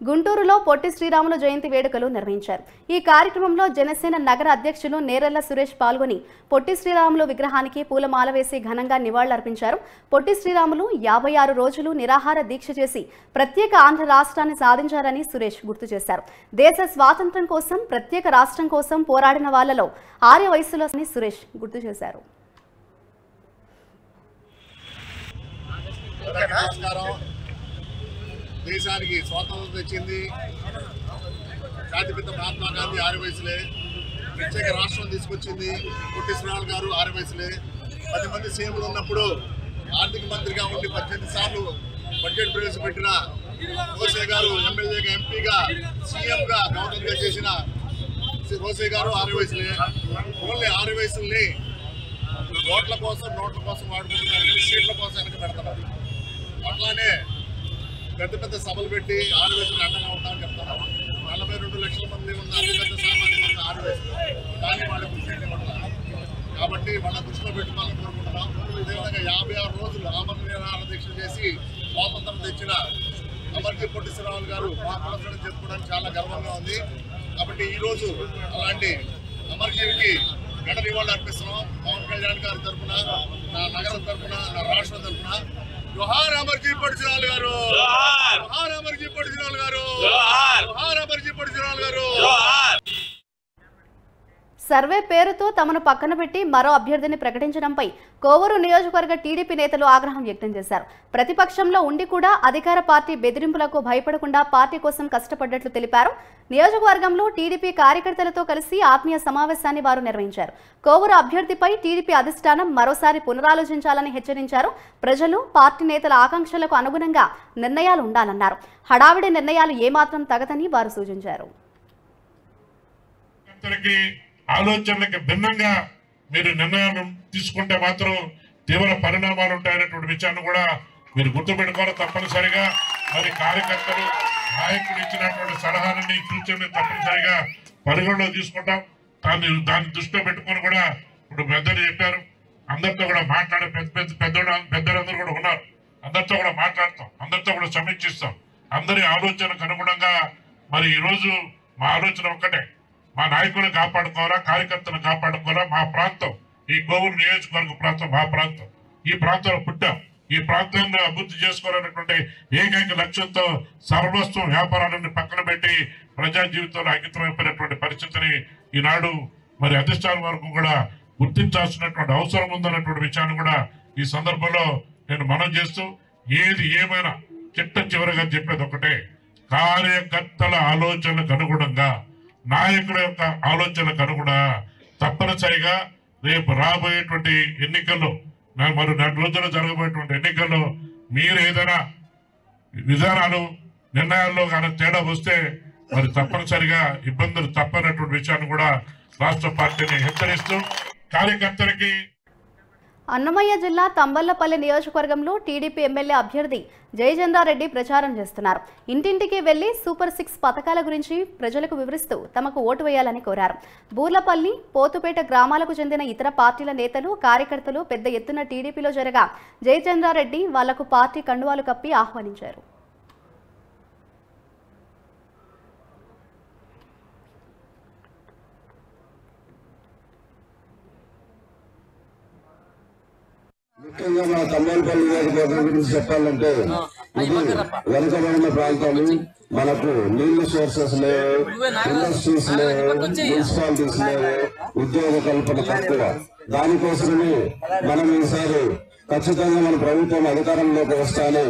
గుంటూరులో పొట్టి శ్రీరాములు జయంతి వేడుకలు నిర్వహించారు. ఈ కార్యక్రమంలో జనసేన నగర అధ్యక్షులు నేరెళ్ల సురేష్ పాల్గొని పొట్టి శ్రీరాములు విగ్రహానికి పూలమాల వేసి ఘనంగా నివాళులర్పించారు. పొట్టి శ్రీరాములు 56 రోజులు నిరాహార దీక్ష చేసి ప్రత్యేక ఆంధ్ర రాష్ట్రాన్ని సాధించారని సురేష్ గుర్తు చేశారు. దేశ స్వాతంత్ర్యం కోసం, ప్రత్యేక రాష్ట్రం కోసం పోరాడిన వాళ్లలో ఆర్య వయస్సులోని సురేష్ గుర్తు చేశారు. దేశానికి స్వాతంత్రం తెచ్చింది జాతిపిత మహాత్మా గాంధీ 6 వయసులే. ప్రత్యేక రాష్ట్రం తీసుకొచ్చింది పొట్టి శ్రీరాములు గారు 6 వయసులే. 10 మంది సీఎంలు ఉన్నప్పుడు ఆర్థిక మంత్రిగా ఉండి 18 సార్లు బడ్జెట్ ప్రవేశపెట్టిన రోసే గారు ఎమ్మెల్యేగా, ఎంపీగా, సీఎంగా, గవర్నర్గా చేసిన రోసే గారు 6 వయసులే. ఓన్లీ 6 వయసుల్ని నోట్ల కోసం వాడుకుంటున్నారు కానీ సీట్ల కోసం వెనక పెడుతున్నారు. అట్లానే పెద్ద పెద్ద సభలు పెట్టి 6 వయసులు అండగా ఉంటామని చెప్తున్నారు. 42 లక్షల మంది ఉన్న అతిపెద్ద సామాన్య వర్గం 6 వయసులు, కానీ వాళ్ళ దృష్టి ఇవ్వట్లేదు. కాబట్టి వాళ్ళ దృష్టిలో పెట్టుకోవాలని కోరుకుంటున్నాం. అదేవిధంగా 56 రోజులు ఆమరణ నిరాహార దీక్ష చేసి స్వాతంత్రం తెచ్చిన అమర్జీ పొట్టి శ్రీరాములు గారు మా పురస్కారం చెప్పుకోవడానికి చాలా గర్వంగా ఉంది. కాబట్టి ఈరోజు అలాంటి అమర్జీవికి ఘన నివాళులు అర్పిస్తున్నాం. పవన్ కళ్యాణ్ గారి తరఫున, నా నగరం తరఫున, నా రాష్ట్రం తరఫున జోహార్ అమర్జీ పొట్టి శ్రీరాములు గారు, జోహార్ అమర్జీ పొట్టి శ్రీరాములు గారు, జోహార్ అమర్జీ పొట్టి శ్రీరాములు గారు. సర్వే పేరుతో తమను పక్కన పెట్టి మరో అభ్యర్థిని ప్రకటించడంపై కోవూరు నియోజకవర్గ టీడీపీ నేతలు ఆగ్రహం వ్యక్తం చేశారు. ప్రతిపక్షంలో ఉండి కూడా అధికార పార్టీ బెదిరింపులకు భయపడకుండా పార్టీ కోసం కష్టపడ్డట్లు తెలిపారు. నియోజకవర్గంలో టీడీపీ కార్యకర్తలతో కలిసి ఆత్మీయ సమావేశాన్ని వారు నిర్వహించారు. కోవూరు అభ్యర్థిపై టీడీపీ అధిష్టానం మరోసారి పునరాలోచించాలని హెచ్చరించారు. ప్రజలు, పార్టీ నేతల ఆకాంక్షలకు అనుగుణంగా నిర్ణయాలు ఉండాలన్నారు. హడావిడి నిర్ణయాలు ఏమాత్రం తగదని వారు సూచించారు. ఆలోచనలకు భిన్నంగా మీరు నిర్ణయాలు తీసుకుంటే మాత్రం తీవ్ర పరిణామాలు ఉంటాయనేటువంటి విషయాన్ని కూడా మీరు గుర్తుపెట్టుకోవాలి తప్పనిసరిగా. మరి కార్యకర్తలు, నాయకులు ఇచ్చినటువంటి సలహాలని, సూచనలు తప్పనిసరిగా పరిగణలో తీసుకుంటాం. దాన్ని దృష్టిలో పెట్టుకొని కూడా ఇప్పుడు పెద్దలు చెప్పారు, అందరితో కూడా మాట్లాడే పెద్దలందరూ కూడా ఉన్నారు. అందరితో కూడా మాట్లాడతాం, అందరితో కూడా సమీక్షిస్తాం. అందరి ఆలోచనకు అనుగుణంగా మరి ఈరోజు మా ఆలోచన ఒక్కటే, మా నాయకులను కాపాడుకోవాలా, కార్యకర్తలను కాపాడుకోవాలా. మా ప్రాంతం, ఈ కోవూరు నియోజకవర్గ ప్రాంతం మా ప్రాంతం. ఈ ప్రాంతంలో పుట్టాం. ఈ ప్రాంతాన్ని అభివృద్ధి చేసుకోవాలనేటువంటి ఏకైక లక్ష్యంతో సర్వస్వం, వ్యాపారాలను పక్కన పెట్టి ప్రజా జీవితంలో అంకితమైపోయినటువంటి పరిస్థితిని ఈనాడు మరి అధిష్టానం వరకు కూడా గుర్తించాల్సినటువంటి అవసరం ఉందన్నటువంటి విషయాన్ని కూడా ఈ సందర్భంలో నేను మనం చేస్తూ, ఏది ఏమైనా చిట్ట చివరిగా చెప్పేది ఒకటే, కార్యకర్తల ఆలోచనలకు అనుగుణంగా, నాయకుల యొక్క ఆలోచనలకు అనుగుణంగా తప్పనిసరిగా రేపు రాబోయేటువంటి ఎన్నికల్లో, మరి 4 రోజుల్లో జరగబోయేటువంటి ఎన్నికల్లో మీరు ఏదైనా విధానాలు, నిర్ణయాల్లో కానీ తేడా వస్తే మరి తప్పనిసరిగా ఇబ్బందులు తప్పనటువంటి విషయాన్ని కూడా రాష్ట్ర పార్టీని హెచ్చరిస్తూ కార్యకర్తలకి అన్నమయ్య జిల్లా తంబళ్లపల్లి నియోజకవర్గంలో టీడీపీ ఎమ్మెల్యే అభ్యర్థి జయచంద్రారెడ్డి ప్రచారం చేస్తున్నారు. ఇంటింటికి వెళ్లి సూపర్ 6 పథకాల గురించి ప్రజలకు వివరిస్తూ తమకు ఓటు వేయాలని కోరారు. బూర్లపల్లి, పోతుపేట గ్రామాలకు చెందిన ఇతర పార్టీల నేతలు, కార్యకర్తలు పెద్ద ఎత్తున టీడీపీలో జరగా జయచంద్రారెడ్డి వాళ్లకు పార్టీ కండువాలు కప్పి ఆహ్వానించారు. ముఖ్యంగా మన తంబళ్లపల్లి నియోజకవర్గం గురించి చెప్పాలంటే ఇది వెనుకబడిన ప్రాంతాలు. మనకు నీళ్లు సోర్సెస్ లేవు, ఇండస్ట్రీస్ లేవు, మున్సిపాలిటీస్ లేవు, ఉద్యోగ కల్పన తక్కువ. దానికోసమే మనం ఈసారి ఖచ్చితంగా మన ప్రభుత్వం అధికారంలోకి వస్తానే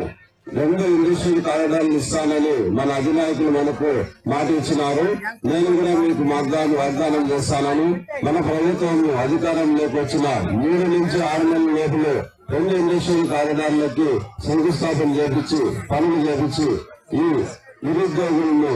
2 ఇండస్ట్రియల్ కారిడార్లు ఇస్తానని మన అధినాయకులు మనకు మాట ఇచ్చినారు. నేను కూడా మీకు వాగ్దానం చేస్తానని మన ప్రభుత్వం అధికారంలోకి వచ్చిన 3 నుంచి 6 నెలల లోపల 2 ఇండస్ట్రియల్ కారిడార్లకి శంకుస్థాపన చేపించి పనులు చేపించి ఈ నిరుద్యోగులను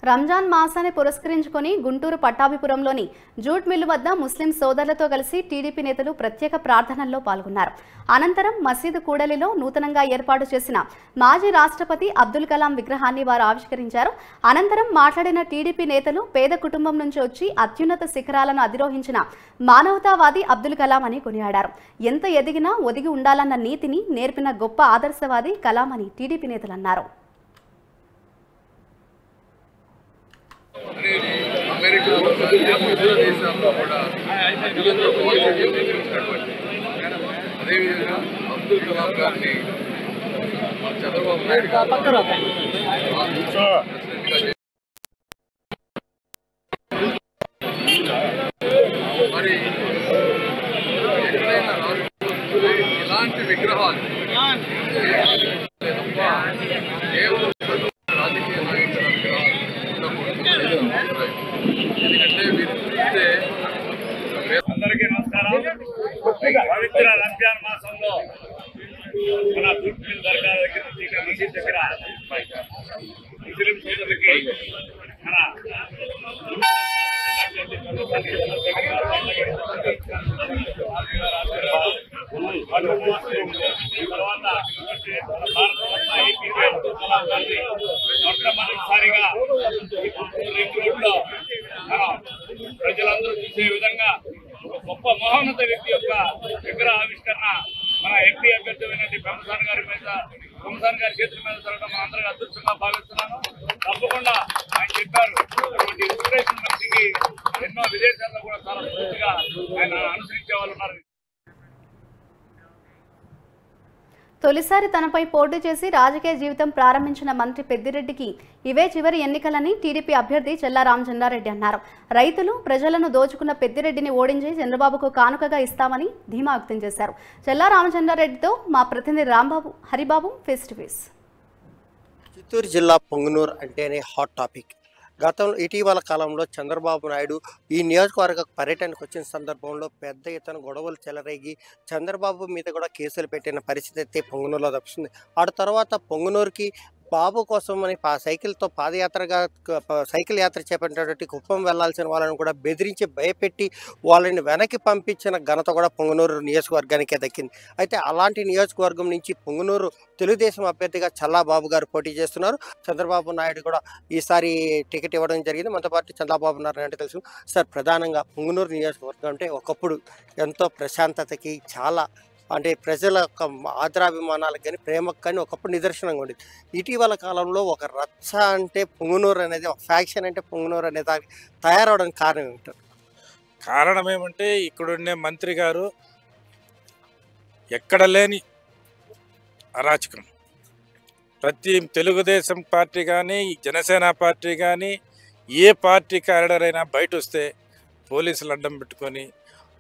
రంజాన్ మాసాన్ని పురస్కరించుకొని గుంటూరు పట్టాభిపురంలోని జూట్ మిల్లు వద్ద ముస్లిం సోదరులతో కలిసి టీడీపీ నేతలు ప్రత్యేక ప్రార్థనల్లో పాల్గొన్నారు. అనంతరం మసీదు కూడలిలో నూతనంగా ఏర్పాటు చేసిన మాజీ రాష్ట్రపతి అబ్దుల్ కలాం విగ్రహాన్ని వారు ఆవిష్కరించారు. అనంతరం మాట్లాడిన టీడీపీ నేతలు పేద కుటుంబం నుంచి వచ్చి అత్యున్నత శిఖరాలను అధిరోహించిన మానవతావాది అబ్దుల్ కలాం అని కొనియాడారు. ఎంత ఎదిగినా ఒదిగి ఉండాలన్న నీతిని నేర్పిన గొప్ప ఆదర్శవాది కలాం అని టీడీపీ నేతలు అన్నారు. అమెరికా దేశంలో కూడా అదేవిధంగా అబ్దుల్ కలాం గారిని చంద్రబాబు నాయుడు మరి ఎక్కడైనా ఇలాంటి విగ్రహాలు కేవలం రాజకీయ నాయకుల విగ్రహాలు ఎందుకంటే మీరు చూస్తే అందరికీ నమస్కారం. పవిత్ర రంజాన్ మాసంలో మన జూట్ మిల్ దర్గా దగ్గర నుంచి ఇక్కడ మసీద్ దగ్గర ముస్లిం సోదరులకి మన తర్వాత మొట్టమొదటిసారిగా రోడ్లో ప్రజలందరూ చూసే విధంగా ఒక గొప్ప మహోన్నత వ్యక్తి యొక్క విగ్రహ ఆవిష్కరణ మన ఎంపీ అభ్యర్థి పెంసాన్ గారి చేతుల మీద జరగడం మన అందరికీ అదృష్టంగా భావిస్తున్నాను. తప్పకుండా ఆయన చెప్పారు, ఇటువంటి ఇన్స్పిరేషన్ మనిషికి ఎన్నో విదేశాల్లో కూడా చాలా పూర్తిగా ఆయన అనుసరించే వాళ్ళు ఉన్నారు. తొలిసారి తనపై పోటీ చేసి రాజకీయ జీవితం ప్రారంభించిన మంత్రి పెద్దిరెడ్డికి ఇవే చివరి ఎన్నికలని టీడీపీ అభ్యర్థి చెల్లా రామచంద్రారెడ్డి అన్నారు. రైతులు, ప్రజలను దోచుకున్న పెద్దిరెడ్డిని ఓడించి చంద్రబాబుకు కానుకగా ఇస్తామని ధీమా వ్యక్తం చేశారు. చెల్లా రామచంద్రారెడ్డితో మా ప్రతినిధి Haribabu face to face. Chittoor జిల్లా పొంగనూరు అంటేనే హాట్ టాపిక్. గతంలో ఇటీవల కాలంలో చంద్రబాబు నాయుడు ఈ నియోజకవర్గ పర్యటనకు వచ్చిన సందర్భంలో పెద్ద ఎత్తున గొడవలు చెలరేగి చంద్రబాబు మీద కూడా కేసులు పెట్టిన పరిస్థితి అయితే పొంగనూరులో తప్పింది. ఆ తర్వాత పొంగనూరుకి బాబు కోసం అని సైకిల్తో సైకిల్ యాత్ర చేపట్టినటువంటి కుప్పం వెళ్లాల్సిన వాళ్ళని కూడా బెదిరించి భయపెట్టి వాళ్ళని వెనక్కి పంపించిన ఘనత కూడా పొంగనూరు నియోజకవర్గానికే దక్కింది. అయితే అలాంటి నియోజకవర్గం నుంచి పొంగనూరు తెలుగుదేశం అభ్యర్థిగా చల్లాబాబు గారు పోటీ చేస్తున్నారు. చంద్రబాబు నాయుడు కూడా ఈసారి టికెట్ ఇవ్వడం జరిగింది. మనతో పాటు చంద్రబాబు నాయుడు అంటే తెలుసు సార్, ప్రధానంగా పొంగనూరు నియోజకవర్గం అంటే ఒకప్పుడు ఎంతో ప్రశాంతతకి, చాలా అంటే ప్రజల యొక్క ఆదరాభిమానాలకు కానీ ప్రేమకు కానీ ఒకప్పుడు నిదర్శనంగా ఉండేది. ఇటీవల కాలంలో ఒక రచ్చ అంటే పొంగనూరు అనేది, ఒక ఫ్యాక్షన్ అంటే పొంగనూరు అనే దానికి తయారవడానికి కారణం ఏమిటారు? కారణం ఏమంటే ఇక్కడుండే మంత్రి గారు ఎక్కడ లేని అరాచకం. ప్రతి తెలుగుదేశం పార్టీ కానీ, జనసేన పార్టీ కానీ, ఏ పార్టీ క్యాడర్ అయినా బయట వస్తే పోలీసులు అడ్డం పెట్టుకొని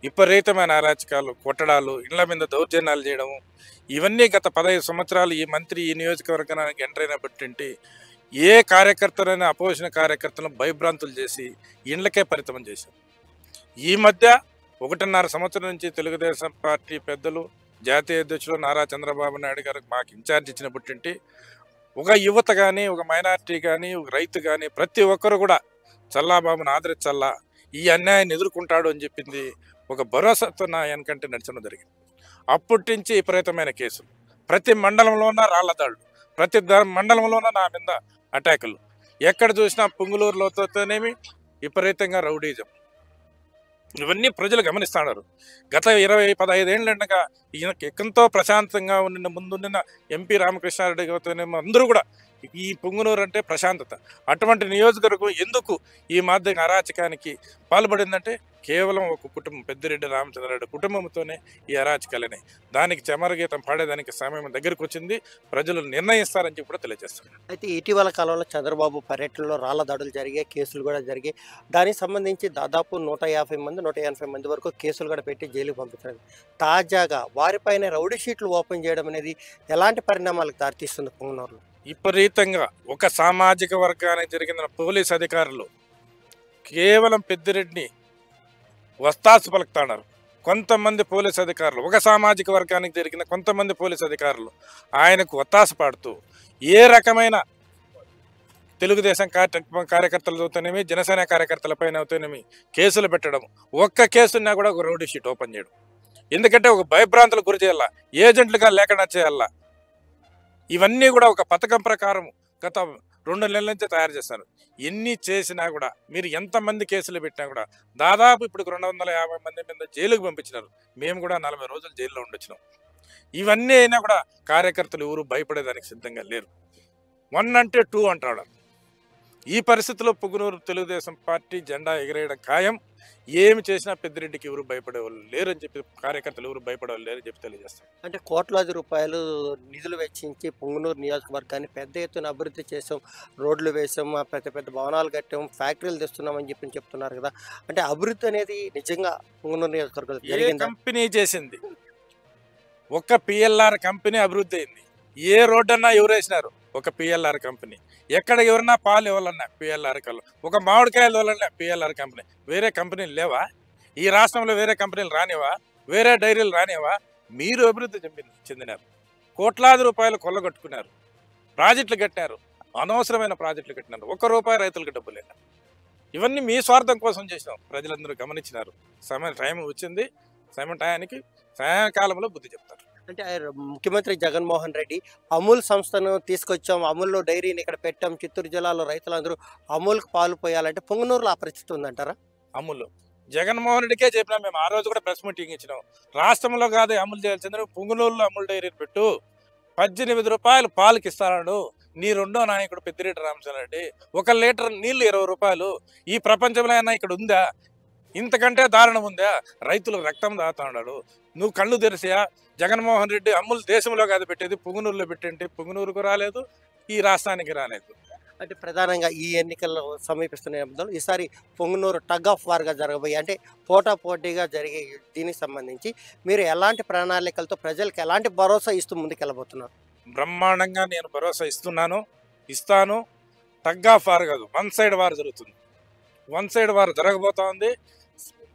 విపరీతమైన అరాచకాలు, కొట్టడాలు, ఇళ్ల మీద దౌర్జన్యాలు చేయడము, ఇవన్నీ గత 15 సంవత్సరాలు ఈ మంత్రి ఈ నియోజకవర్గానికి ఎంటర్ అయినప్పటి ఏ కార్యకర్తలైనా అపోజిషన్ కార్యకర్తలను భయభ్రాంతులు చేసి ఇండ్లకే పరిమితం చేశారు. ఈ మధ్య 1.5 సంవత్సరం నుంచి తెలుగుదేశం పార్టీ పెద్దలు, జాతీయ అధ్యక్షులు నారా చంద్రబాబు నాయుడు గారికి మాకు ఇన్ఛార్జ్ ఇచ్చినప్పటి ఒక యువత కానీ, ఒక మైనారిటీ కానీ, ఒక రైతు కానీ ప్రతి ఒక్కరు కూడా చల్లాబాబును ఆదరించల్లా, ఈ అన్యాయాన్ని ఎదుర్కొంటాడు అని చెప్పింది ఒక భరోసాతో నా వెనకంటే నడిచడం జరిగింది. అప్పటి నుంచి విపరీతమైన కేసులు, ప్రతి మండలంలోన రాళ్ల దాడులు, ప్రతి మండలంలోన నా మీద అటాకులు, ఎక్కడ చూసినా పుంగులూరులోతోనేమి విపరీతంగా రౌడీజం. ఇవన్నీ ప్రజలు గమనిస్తున్నారు. గత 15 ఏళ్ళగా ఈయనకి ఎంతో ప్రశాంతంగా ఉన్న ముందున్న ఎంపీ రామకృష్ణారెడ్డి అందరూ కూడా ఈ పుంగునూరు అంటే ప్రశాంతత. అటువంటి నియోజకవర్గం ఎందుకు ఈ మాధ్యమిక అరాచకానికి పాల్పడిందంటే కేవలం ఒక కుటుంబం, పెద్దిరెడ్డి రామచంద్రారెడ్డి కుటుంబంతోనే ఈ అరాచకాలని. దానికి చమరగీతం పాడేదానికి సమయం దగ్గరికి వచ్చింది. ప్రజలు నిర్ణయిస్తారని చెప్పి కూడా తెలియజేస్తున్నారు. అయితే ఇటీవల కాలంలో చంద్రబాబు పర్యటనలో రాళ్ల దాడులు జరిగాయి, కేసులు కూడా జరిగాయి. దానికి సంబంధించి దాదాపు 150 మంది 180 మంది వరకు కేసులు కూడా పెట్టి జైలుకు పంపించారు. తాజాగా వారిపైన రౌడీ షీట్లు ఓపెన్ చేయడం అనేది ఎలాంటి పరిణామాలకు దారితీస్తుంది పుంగనూరులో? విపరీతంగా ఒక సామాజిక వర్గానికి జరిగిన పోలీస్ అధికారులు కేవలం పెద్దిరెడ్డిని వస్తాసు పలుకుతున్నారు. కొంతమంది పోలీస్ అధికారులు, ఒక సామాజిక వర్గానికి జరిగిన కొంతమంది పోలీస్ అధికారులు ఆయనకు వత్తాసు పాడుతూ ఏ రకమైన తెలుగుదేశం కార్యకర్తలతోనేమి, జనసేన కార్యకర్తలపైన అవుతేనేమి కేసులు పెట్టడం, ఒక్క కేసున్నా కూడా ఒక రౌడీ షీట్ ఓపెన్ చేయడం. ఎందుకంటే ఒక భయభ్రాంతులకు గురి చేయాలా, ఏజెంట్లుగా లేకుండా చేయాలా. ఇవన్నీ కూడా ఒక పథకం ప్రకారం గత 2 నెలల నుంచి తయారు చేస్తారు. ఎన్ని చేసినా కూడా, మీరు ఎంతమంది కేసులు పెట్టినా కూడా దాదాపు ఇప్పుడు 250 మంది మీద జైలుకు పంపించినారు. మేము కూడా 40 రోజులు జైల్లో ఉండొచ్చినాం. ఇవన్నీ అయినా కూడా కార్యకర్తలు ఎవరు భయపడేదానికి సిద్ధంగా లేరు. 1 అంటే 2 అంటాడు. ఈ పరిస్థితిలో పుంగనూరు తెలుగుదేశం పార్టీ జెండా ఎగిరేయడం ఖాయం. ఏమి చేసినా పెద్దిరెడ్డికి ఎవరు భయపడేవాళ్ళు లేరు అని చెప్పి, కార్యకర్తలు ఎవరు భయపడేవాళ్ళు లేరు అని చెప్పి తెలియజేస్తారు. అంటే కోట్లాది రూపాయలు నిధులు వెచ్చించి పుంగనూరు నియోజకవర్గాన్ని పెద్ద ఎత్తున అభివృద్ధి చేసాం, రోడ్లు వేసాం, పెద్ద పెద్ద భవనాలు కట్టాం, ఫ్యాక్టరీలు తెస్తున్నామని చెప్పి చెప్తున్నారు కదా. అంటే అభివృద్ధి అనేది నిజంగా పుంగనూరు నియోజకవర్గంలో జరిగింది? కంపెనీ చేసింది, ఒక్క పిఎల్ఆర్ కంపెనీ అభివృద్ధి అయింది. ఏ రోడ్డు అన్నా ఎవరు వేసినారు? ఒక పిఎల్ఆర్ కంపెనీ. ఎక్కడ ఎవరన్నా పాలు ఇవ్వాలన్నా పిఎల్ఆర్ కళ్ళు, ఒక మామిడికాయలు ఇవ్వాలన్నా పిఎల్ఆర్ కంపెనీ. వేరే కంపెనీలు లేవా? ఈ రాష్ట్రంలో వేరే కంపెనీలు రానివా? వేరే డైరీలు రానివా? మీరు అభివృద్ధి చెందినారు. కోట్లాది రూపాయలు కొల్లగొట్టుకున్నారు, ప్రాజెక్టులు కట్టినారు, అనవసరమైన ప్రాజెక్టులు కట్టినారు. ₹1 రైతులకు డబ్బు లేదు. ఇవన్నీ మీ స్వార్థం కోసం చేసినాం. ప్రజలందరూ గమనించినారు. టైం వచ్చింది, టయానికి సాయంకాలంలో బుద్ధి చెప్తారు. అంటే ముఖ్యమంత్రి జగన్మోహన్ రెడ్డి అమూల్ సంస్థను తీసుకొచ్చాం, అమూల్లో డైరీని ఇక్కడ పెట్టాం, చిత్తూరు జిల్లాలో రైతులందరూ అమూల్కి పాలు పోయాలంటే పుంగనూరులో ఆ పరిస్థితి ఉందంటారా? అమూల్ జగన్మోహన్ రెడ్డికే చెప్పినాం మేము. ఆ రోజు కూడా ప్రెస్ మీటింగ్ ఇచ్చినాం. రాష్ట్రంలో కాదు అమలు చేయాల్సింది, పుంగనూరులో అమూల్ డైరీని పెట్టు, ₹18 పాలకి ఇస్తాడు. నీ రెండో నాయకుడు పెద్దిరెడ్డి రామచంద్రారెడ్డి. 1 లీటర్ నీళ్లు ₹20. ఈ ప్రపంచంలో అయినా ఇక్కడ ఉందా? ఇంతకంటే దారుణం ఉందా? రైతులు రక్తం దాగుతున్నాడు. నువ్వు కళ్ళు తెరిసా? జగన్మోహన్ రెడ్డి అమూల్ దేశంలో కాదు పెట్టేది, పుంగనూరులో పెట్టంటే పుంగనూరుకు రాలేదు, ఈ రాష్ట్రానికి రాలేదు. అంటే ప్రధానంగా ఈ ఎన్నికల్లో సమీపిస్తున్న నేపథ్యంలో ఈసారి పుంగనూరు టగ్ ఆఫ్ వార్గా జరగబోయి, అంటే పోటాపోటీగా జరిగే దీనికి సంబంధించి మీరు ఎలాంటి ప్రణాళికలతో ప్రజలకు ఎలాంటి భరోసా ఇస్తూ ముందుకెళ్ళబోతున్నారు? బ్రహ్మాండంగా నేను భరోసా ఇస్తాను. టగ్ ఆఫ్ వార్ కాదు, 1 సైడ్ వార్ జరుగుతుంది. 1 సైడ్ వార్ జరగబోతా ఉంది.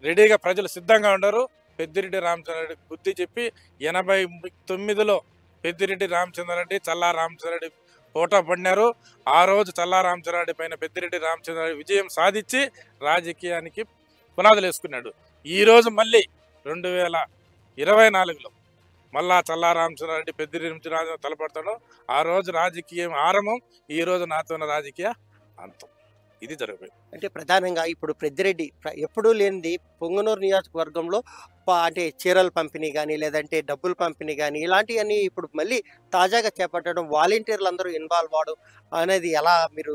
రెడీగా ప్రజలు సిద్ధంగా ఉండరు. పెద్దిరెడ్డి రామచంద్రారెడ్డి బుద్ధి చెప్పి 89లో పెద్దిరెడ్డి రామచంద్రారెడ్డి, చల్లా రామచంద్రారెడ్డి పోటా పడినారు. ఆ రోజు చల్లా రామచంద్రారెడ్డి పైన పెద్దిరెడ్డి రామచంద్రారెడ్డి విజయం సాధించి రాజకీయానికి పునాదులు వేసుకున్నాడు. ఈరోజు మళ్ళీ 2024లో మళ్ళా చల్లా రామచంద్రారెడ్డి పెద్దిరెడ్డి రాజు తలపడతాడు. ఆ రోజు రాజకీయం ఆరంభం, ఈ రోజు నాతో రాజకీయ అంతం. ఇది జరగబోయింది. అంటే ప్రధానంగా ఇప్పుడు పెద్దిరెడ్డి ఎప్పుడూ లేనిది పుంగనూరు నియోజకవర్గంలో అంటే చీరల పంపిణీ కానీ, లేదంటే డబ్బుల పంపిణీ కానీ, ఇలాంటివన్నీ ఇప్పుడు మళ్ళీ తాజాగా చేపట్టడం, వాలంటీర్లు అందరూ ఇన్వాల్వ్ అవడం అనేది ఎలా మీరు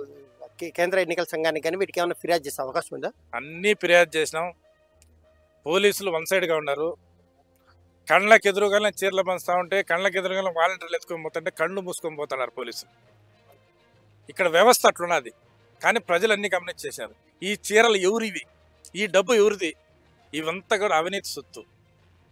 కేంద్ర ఎన్నికల సంఘానికి కానీ వీటికి ఏమైనా ఫిర్యాదు చేసే అవకాశం ఉందా? అన్నీ ఫిర్యాదు చేసినాం. పోలీసులు 1 సైడ్గా ఉన్నారు. కళ్ళకి ఎదురుగానే చీరలు పంచుతా ఉంటే, కళ్ళకి ఎదురుగానే వాలంటీర్లు ఎత్తుకొని పోతుంటే కళ్ళు మూసుకొని పోతున్నారు పోలీసులు. ఇక్కడ వ్యవస్థ అట్లున్నది. కానీ ప్రజలన్నీ గమనించేశారు. ఈ చీరలు ఎవరివి, ఈ డబ్బు ఎవరిది, ఇవంతా కూడా అవినీతి సొత్తు.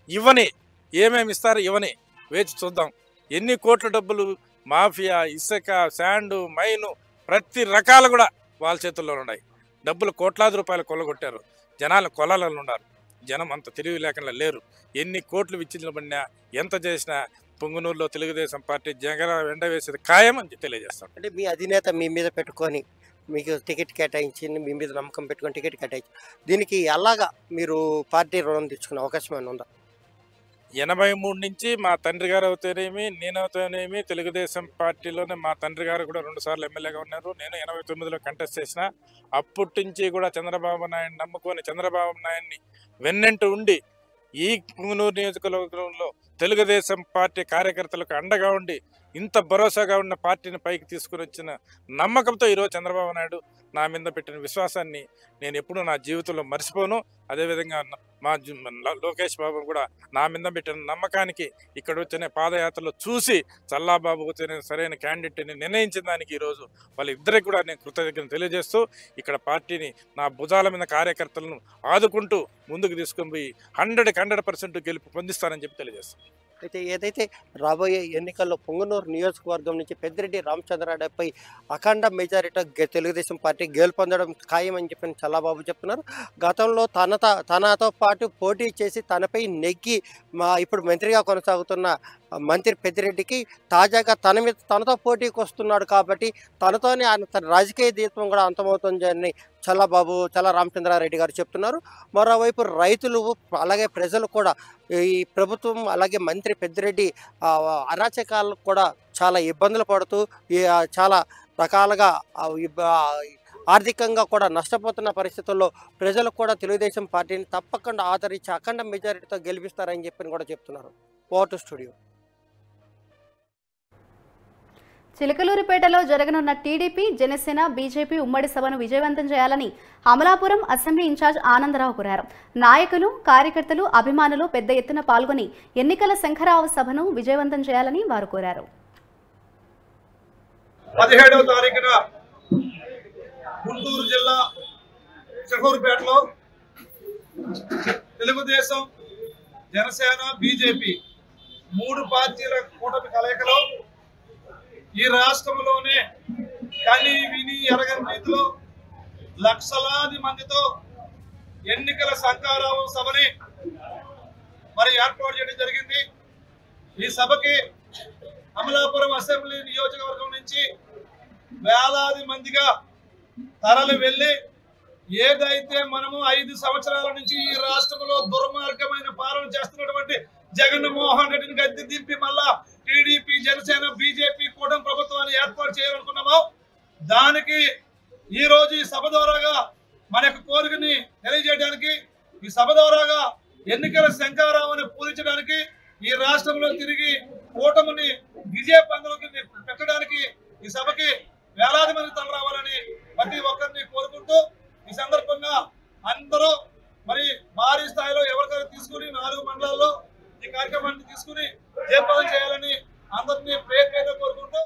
ఇవ్వని ఏమేమి ఇస్తారు, ఇవ్వని వేచి చూద్దాం. ఎన్ని కోట్ల డబ్బులు మాఫియా, ఇసుక, శాండు, మైను, ప్రతి రకాలు కూడా వాళ్ళ చేతుల్లో ఉన్నాయి. డబ్బులు కోట్లాది రూపాయలు కొల్లగొట్టారు. జనాలు కొలాలలో ఉన్నారు. జనం అంత తెలివి లేకుండా లేరు. ఎన్ని కోట్లు విచ్చించబడినా, ఎంత చేసినా పుంగనూరులో తెలుగుదేశం పార్టీ జగన్ ఎండ వేసేది ఖాయం అని తెలియజేస్తాం. అంటే మీ అధినేత మీ మీద పెట్టుకొని మీకు టికెట్ కేటాయించింది, మీ మీద నమ్మకం పెట్టుకొని టికెట్ కేటాయించి, దీనికి ఎలాగా మీరు పార్టీ రుణం తెచ్చుకునే అవకాశం ఏమైనా ఉందా? 83 నుంచి మా తండ్రి గారు అవుతేనేమి, నేను అవుతేనేమి తెలుగుదేశం పార్టీలోనే మా తండ్రి గారు కూడా 2 సార్లు ఎమ్మెల్యేగా ఉన్నారు. నేను 89లో కంటెస్ట్ చేసిన. అప్పటి నుంచి కూడా చంద్రబాబు నాయుడు నమ్ముకొని చంద్రబాబు నాయుడిని వెన్నెంటూ ఉండి ఈ పుంగనూరు నియోజకవర్గంలో తెలుగుదేశం పార్టీ కార్యకర్తలకు అండగా ఉండి ఇంత భరోసాగా ఉన్న పార్టీని పైకి తీసుకుని వచ్చిన నమ్మకంతో ఈరోజు చంద్రబాబు నాయుడు నా మీద పెట్టిన విశ్వాసాన్ని నేను ఎప్పుడూ నా జీవితంలో మర్చిపోను. అదేవిధంగా మా లోకేష్ బాబు కూడా నా మీద పెట్టిన నమ్మకానికి ఇక్కడ వచ్చిన పాదయాత్రలో చూసి చల్లాబాబు వచ్చిన సరైన క్యాండిడేట్ని నిర్ణయించిన దానికి ఈరోజు వాళ్ళిద్దరికి కూడా నేను కృతజ్ఞతలు తెలియజేస్తూ ఇక్కడ పార్టీని నా భుజాల మీద కార్యకర్తలను ఆదుకుంటూ ముందుకు తీసుకొని పోయి 100% గెలుపు పొందిస్తానని చెప్పి తెలియజేస్తాను. అయితే ఏదైతే రాబోయే ఎన్నికల్లో పొంగనూరు నియోజకవర్గం నుంచి పెద్దిరెడ్డి రామచంద్రారెడ్డిపై అఖండ మెజారిటీ తెలుగుదేశం పార్టీ గెలుపొందడం ఖాయమని చెప్పిన చల్లాబాబు చెప్తున్నారు. గతంలో తనతో పాటు పోటీ చేసి తనపై నెగ్గి ఇప్పుడు మంత్రిగా కొనసాగుతున్న మంత్రి పెద్దిరెడ్డికి తాజాగా తనతో పోటీకి వస్తున్నాడు కాబట్టి తనతోనే తన రాజకీయ దీపం కూడా అంతమవుతుందని చల్లా రామచంద్రారెడ్డి గారు చెప్తున్నారు. మరోవైపు రైతులు అలాగే ప్రజలు కూడా ఈ ప్రభుత్వం అలాగే మంత్రి పెద్దిరెడ్డి అరాచకాలకు కూడా చాలా ఇబ్బందులు పడుతూ చాలా రకాలుగా ఆర్థికంగా కూడా నష్టపోతున్న పరిస్థితుల్లో ప్రజలు కూడా తెలుగుదేశం పార్టీని తప్పకుండా ఆదరించి అఖండ మెజారిటీతో గెలిపిస్తారని చెప్పి కూడా చెప్తున్నారు. Over to studio. చిలకలూరిపేటలో జరగనున్న టీడీపీ, జనసేన, బీజేపీ ఉమ్మడి సభను విజయవంతం చేయాలని అమలాపురం అసెంబ్లీ ఇన్ఛార్జ్ ఆనందరావు కోరారు. నాయకులు, కార్యకర్తలు, అభిమానులు పెద్ద ఎత్తున పాల్గొని ఎన్నికల శంఖరావు సభను విజయవంతం చేయాలని వారు కోరారు. 17వ తారీఖున గుంటూరు జిల్లా చిలకలూరిపేటలో తెలుగుదేశం, జనసేన, బీజేపీ 3 పార్టీల కూటమి కలయికలో ఈ రాష్ట్రంలోనే కని విని ఎరగని రీతిలో లక్షలాది మందితో ఎన్నికల శంఖారావం సభని ఏర్పాటు చేయడం జరిగింది. ఈ సభకి అమలాపురం అసెంబ్లీ నియోజకవర్గం నుంచి వేలాది మందిగా తరలి వెళ్ళి ఏదైతే మనము 5 సంవత్సరాల నుంచి ఈ రాష్ట్రంలో దుర్మార్గమైన పాలన చేస్తున్నటువంటి జగన్మోహన్ రెడ్డిని గద్దె దింపి మళ్ళా టీడీపీ, జనసేన, బీజేపీ కూటమి ప్రభుత్వాన్ని ఏర్పాటు చేయాలనుకున్నామో దానికి ఈ రోజు ఈ సభ ద్వారాగా మన యొక్క కోరికని తెలియజేయడానికి, ఈ సభ ద్వారాగా ఎన్నికల శంఖారావాన్ని పూరించడానికి, ఈ రాష్ట్రంలో తిరిగి కూటమిని విజయ పందులకి పెట్టడానికి ఈ సభకి వేలాది మంది తల రావాలని ప్రతి ఒక్కరిని కోరుకుంటూ ఈ సందర్భంగా అందరూ భారీ స్థాయిలో ఎవరికైనా తీసుకుని 4 మండలాల్లో ఈ కార్యక్రమాన్ని తీసుకుని జయప్రదం చేయాలని అందరినీ ప్రేరేపణ కోరుకుంటూ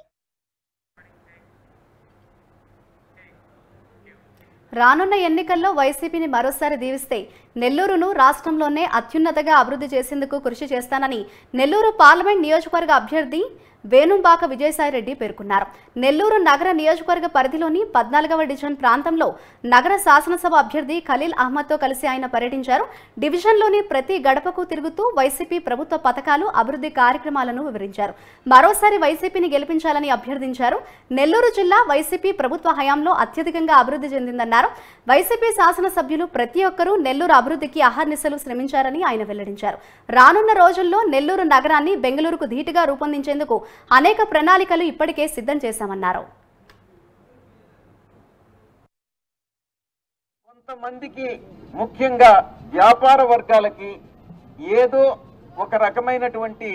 రానున్న ఎన్నికల్లో వైసీపీని మరోసారి దీవిస్తే నెల్లూరును రాష్ట్రంలోనే అత్యున్నతగా అభివృద్ధి చేసేందుకు కృషి చేస్తానని నెల్లూరు పార్లమెంట్ నియోజకవర్గ అభ్యర్థి వేణుంబాక విజయసాయిరెడ్డి పేర్కొన్నారు. నెల్లూరు నగర నియోజకవర్గ పరిధిలోని 14వ డివిజన్ ప్రాంతంలో నగర శాసనసభ అభ్యర్థి ఖలీల్ అహ్మద్తో కలిసి ఆయన పర్యటించారు. డివిజన్లోని ప్రతి గడపకు తిరుగుతూ వైసీపీ ప్రభుత్వ పథకాలు, అభివృద్ధి కార్యక్రమాలను వివరించారు. మరోసారి వైసీపీని గెలిపించాలని అభ్యర్థించారు. నెల్లూరు జిల్లా వైసీపీ ప్రభుత్వ హయాంలో అత్యధికంగా అభివృద్ధి చెందిందన్నారు. వైసీపీ శాసనసభ్యులు ప్రతి ఒక్కరూ నెల్లూరు అభివృద్ధికి అహర్నిశలు శ్రమించారని ఆయన వెల్లడించారు. రానున్న రోజుల్లో నెల్లూరు నగరాన్ని బెంగళూరుకు ధీటుగా రూపొందించేందుకు అనేక ప్రణాళికలు ఇప్పటికే సిద్ధం చేశామన్నారు. కొంతమందికి ముఖ్యంగా వ్యాపార వర్గాలకి ఏదో ఒక రకమైనటువంటి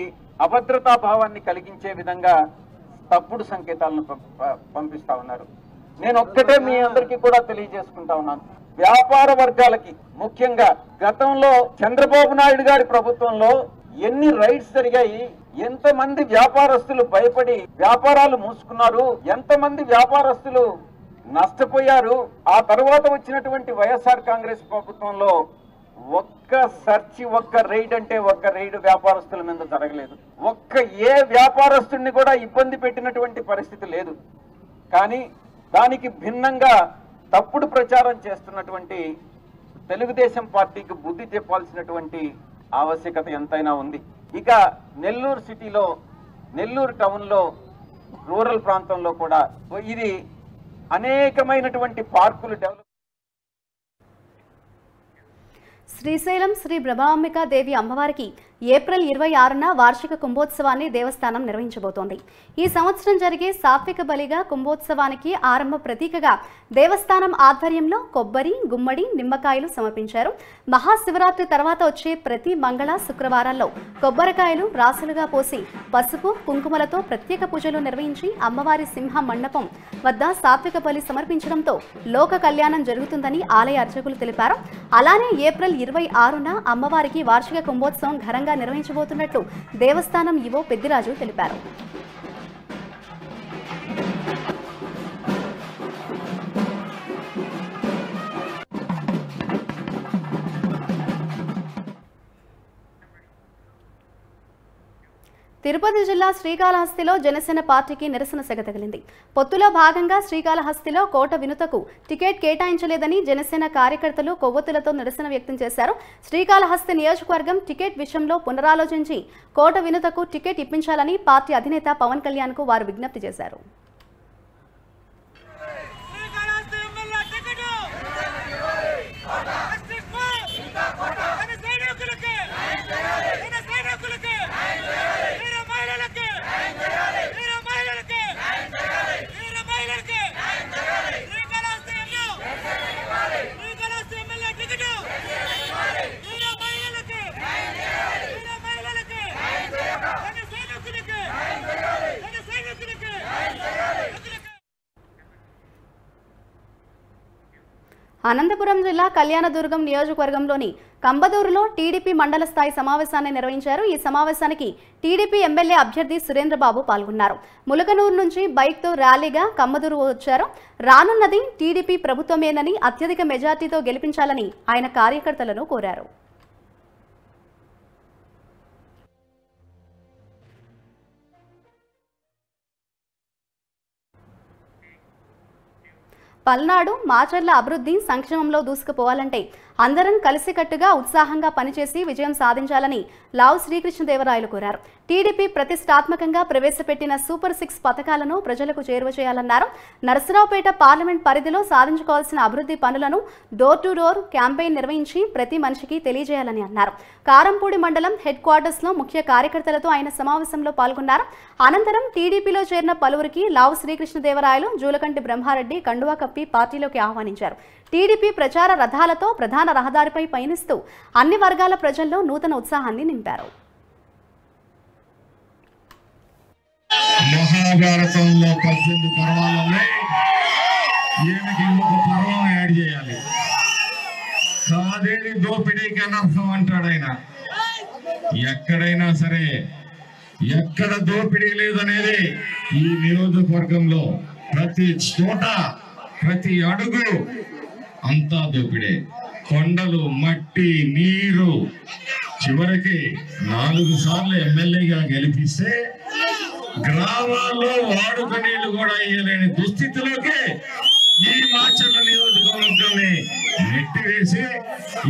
అభద్రతా భావాన్ని కలిగించే విధంగా తప్పుడు సంకేతాలను పంపిస్తా ఉన్నారు. నేను ఒక్కటే మీ అందరికీ కూడా తెలియజేసుకుంటా ఉన్నాను. వ్యాపార వర్గాలకి ముఖ్యంగా గతంలో చంద్రబాబు నాయుడు గారి ప్రభుత్వంలో ఎన్ని రైడ్స్ జరిగాయి, ఎంతమంది వ్యాపారస్తులు భయపడి వ్యాపారాలు మూసుకున్నారు, ఎంతమంది వ్యాపారస్తులు నష్టపోయారు. ఆ తర్వాత వచ్చినటువంటి వైఎస్ఆర్ కాంగ్రెస్ ప్రభుత్వంలో ఒక్క రైడ్ అంటే ఒక్క రైడ్ వ్యాపారస్తుల మీద జరగలేదు. ఏ వ్యాపారస్తుడిని కూడా ఇబ్బంది పెట్టినటువంటి పరిస్థితి లేదు. కానీ దానికి భిన్నంగా తప్పుడు ప్రచారం చేస్తున్నటువంటి తెలుగుదేశం పార్టీకి బుద్ధి చెప్పాల్సినటువంటి ఆవశ్యకత ఎంతైనా ఉంది. ఇక నెల్లూరు సిటీలో, నెల్లూరు టౌన్లో, రూరల్ ప్రాంతంలో కూడా ఇది అనేకమైనటువంటి పార్కులు డెవలప్. శ్రీశైలం శ్రీ బ్రహ్మాంబికా దేవి అమ్మవారికి ఏప్రిల్ 26న వార్షిక కుంభోత్సవాన్ని దేవస్థానం నిర్వహించబోతోంది. ఈ సంవత్సరం జరిగే సాత్విక బలిగా కుంభోత్సవానికి ఆరంభ ప్రతీకగా దేవస్థానం ఆధ్వర్యంలో కొబ్బరి, గుమ్మడి, నిమ్మకాయలు సమర్పించారు. మహాశివరాత్రి తర్వాత వచ్చే ప్రతి మంగళ, శుక్రవారాల్లో కొబ్బరికాయలు రాసులుగా పోసి పసుపు, కుంకుమలతో ప్రత్యేక పూజలు నిర్వహించి అమ్మవారి సింహ మండపం వద్ద సాత్విక బలి సమర్పించడంతో లోక కళ్యాణం జరుగుతుందని ఆలయ అర్చకులు తెలిపారు. అలానే ఏప్రిల్ 26న అమ్మవారికి వార్షిక కుంభోత్సవం ఘనంగా నిర్వహించబోతున్నట్లు దేవస్థానం ఈవో పెద్దిరాజు తెలిపారు. తిరుపతి జిల్లా శ్రీకాళహస్తిలో జనసేన పార్టీకి నిరసన సెగ తగిలింది. పొత్తులో భాగంగా శ్రీకాళహస్తిలో కోట వినుతకు టికెట్ కేటాయించలేదని జనసేన కార్యకర్తలు కొవ్వొత్తులతో నిరసన వ్యక్తం చేశారు. శ్రీకాళహస్తి నియోజకవర్గం టికెట్ విషయంలో పునరాలోచించి కోట వినుతకు టికెట్ ఇప్పించాలని పార్టీ అధినేత పవన్ కళ్యాణ్ కు వారు విజ్ఞప్తి చేశారు. అనంతపురం జిల్లా కళ్యాణదుర్గం నియోజకవర్గంలోని కంబదూరులో టీడీపీ మండల స్థాయి సమావేశాన్ని నిర్వహించారు. ఈ సమావేశానికి టీడీపీ ఎమ్మెల్యే అభ్యర్థి సురేంద్రబాబు పాల్గొన్నారు. ములకనూరు నుంచి బైక్తో ర్యాలీగా కంబదూరు వచ్చారు. రానున్నది టీడీపీ ప్రభుత్వమేనని, అత్యధిక మెజార్టీతో గెలిపించాలని ఆయన కార్యకర్తలను కోరారు. పల్నాడు, మాచర్ల అభివృద్ధి సంక్షేమంలో దూసుకుపోవాలంటే అందరం కలిసికట్టుగా ఉత్సాహంగా పనిచేసి విజయం సాధించాలని లావు శ్రీకృష్ణదేవరాయలు కోరారు. టీడీపీ ప్రతిష్టాత్మకంగా ప్రవేశపెట్టిన సూపర్ 6 పథకాలను ప్రజలకు చేరువ చేయాలన్నారు. నరసరావుపేట పార్లమెంట్ పరిధిలో సాధించుకోవాల్సిన అభివృద్ధి పనులను డోర్ టు డోర్ క్యాంపెయిన్ నిర్వహించి ప్రతి మనిషికి తెలియజేయాలని అన్నారు. కారంపూడి మండలం హెడ్ క్వార్టర్స్ లో ముఖ్య కార్యకర్తలతో ఆయన సమావేశంలో పాల్గొన్నారు. అనంతరం టీడీపీలో చేరిన పలువురికి లావు శ్రీకృష్ణదేవరాయలు, జూలకంటి బ్రహ్మారెడ్డి కండువా కప్పి పార్టీలోకి ఆహ్వానించారు. టీడీపీ ప్రచార రథాలతో ప్రధాన రహదారిపై పయనిస్తూ అన్ని వర్గాల ప్రజల్లో నూతన ఉత్సాహాన్ని నింపారు. మహాభారతంలో 18 పర్వాలలో ఈయనకి ఇంకొక పర్వం యాడ్ చేయాలి. కాదేది దోపిడీకి అనర్థం అంటాడు ఆయన. ఎక్కడైనా సరే ఎక్కడ దోపిడీ లేదనేది ఈ నియోజకవర్గంలో ప్రతి చోట ప్రతి అడుగు అంతా దోపిడే. కొండలు, మట్టి, నీరు, చివరికి 4 సార్లు ఎమ్మెల్యేగా గెలిపిస్తే గ్రామాల్లో వాడుక నీళ్లు కూడా ఇయ్యలేని దుస్థితిలోకి ఈ మాచర్ల నియోజకవర్గాన్ని నెట్టివేసి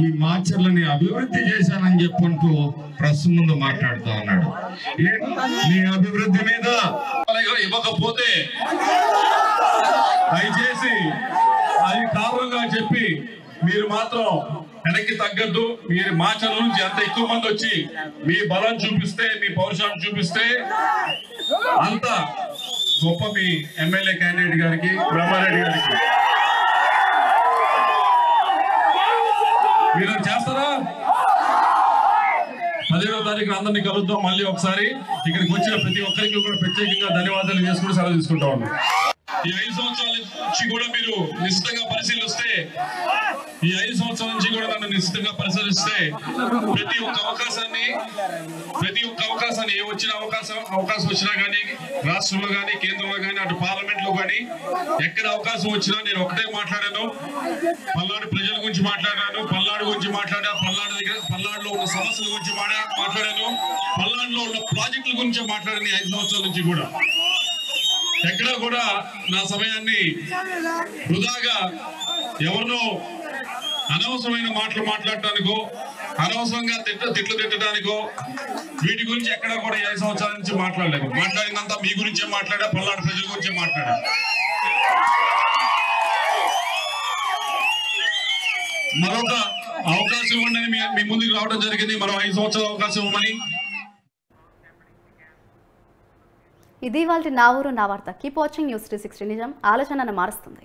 ఈ మాచర్లని అభివృద్ధి చేశానని చెప్పుకుంటూ ప్రెస్ ముందు మాట్లాడుతూ ఉన్నాడు. నీ అభివృద్ధి మీద ఇవ్వకపోతే దయచేసి అది కారణంగా చెప్పి మీరు మాత్రం వెనక్కి తగ్గద్దు. మీరు మాచర్ల నుంచి ఎంత ఎక్కువ మంది వచ్చి మీ బలం చూపిస్తే, మీ పౌరుషాన్ని చూపిస్తే అంత గొప్ప మీ ఎమ్మెల్యే క్యాండిడేట్ గారికి, బ్రహ్మారెడ్డి గారికి. మీరు చేస్తారా? 15వ తారీఖు అందరినీ కలుద్దాం. మళ్ళీ ఒకసారి ఇక్కడికి వచ్చిన ప్రతి ఒక్కరికి కూడా ప్రత్యేకంగా ధన్యవాదాలు చేసుకుంటూ సెలవు తీసుకుంటా ఉన్నాం. ఈ 5 సంవత్సరాల నుంచి కూడా మీరు నిశ్చితంగా పరిశీలిస్తే, ఈ 5 సంవత్సరాల నుంచి కూడా నన్ను నిశ్చితంగా పరిశీలిస్తే ప్రతి ఒక్క అవకాశాన్ని ఏ వచ్చిన అవకాశం వచ్చినా కానీ, రాష్ట్రంలో కానీ, కేంద్రంలో కానీ, అటు పార్లమెంట్ లో కానీ ఎక్కడ అవకాశం వచ్చినా నేను ఒకటే మాట్లాడాను. పల్నాడు ప్రజల గురించి మాట్లాడాను, పల్నాడు గురించి మాట్లాడా, పల్నాడులో ఉన్న సమస్యల గురించి మాట్లాడాను, పల్నాడులో ఉన్న ప్రాజెక్టుల గురించి మాట్లాడాను. 5 సంవత్సరాల నుంచి కూడా ఎక్కడా కూడా నా సమయాన్ని వృధాగా ఎవరినో అనవసరమైన మాటలు మాట్లాడటానికో, అనవసరంగా తిట్లు తిట్టడానికో, వీటి గురించి ఎక్కడా కూడా 5 సంవత్సరాల నుంచి మాట్లాడలేదు. మాట్లాడినంత మీ గురించే మాట్లాడా, పల్నాడు ప్రజల గురించే మాట్లాడా. మరొక అవకాశం ఇవ్వండి మీ ముందుకు రావడం జరిగింది. మరో 5 సంవత్సరాల అవకాశం ఇవ్వమని. ఇది వాళ్ళ నా ఊరు నా వార్త. Keep watching news 360. నిజం ఆలోచనను మారుస్తుంది.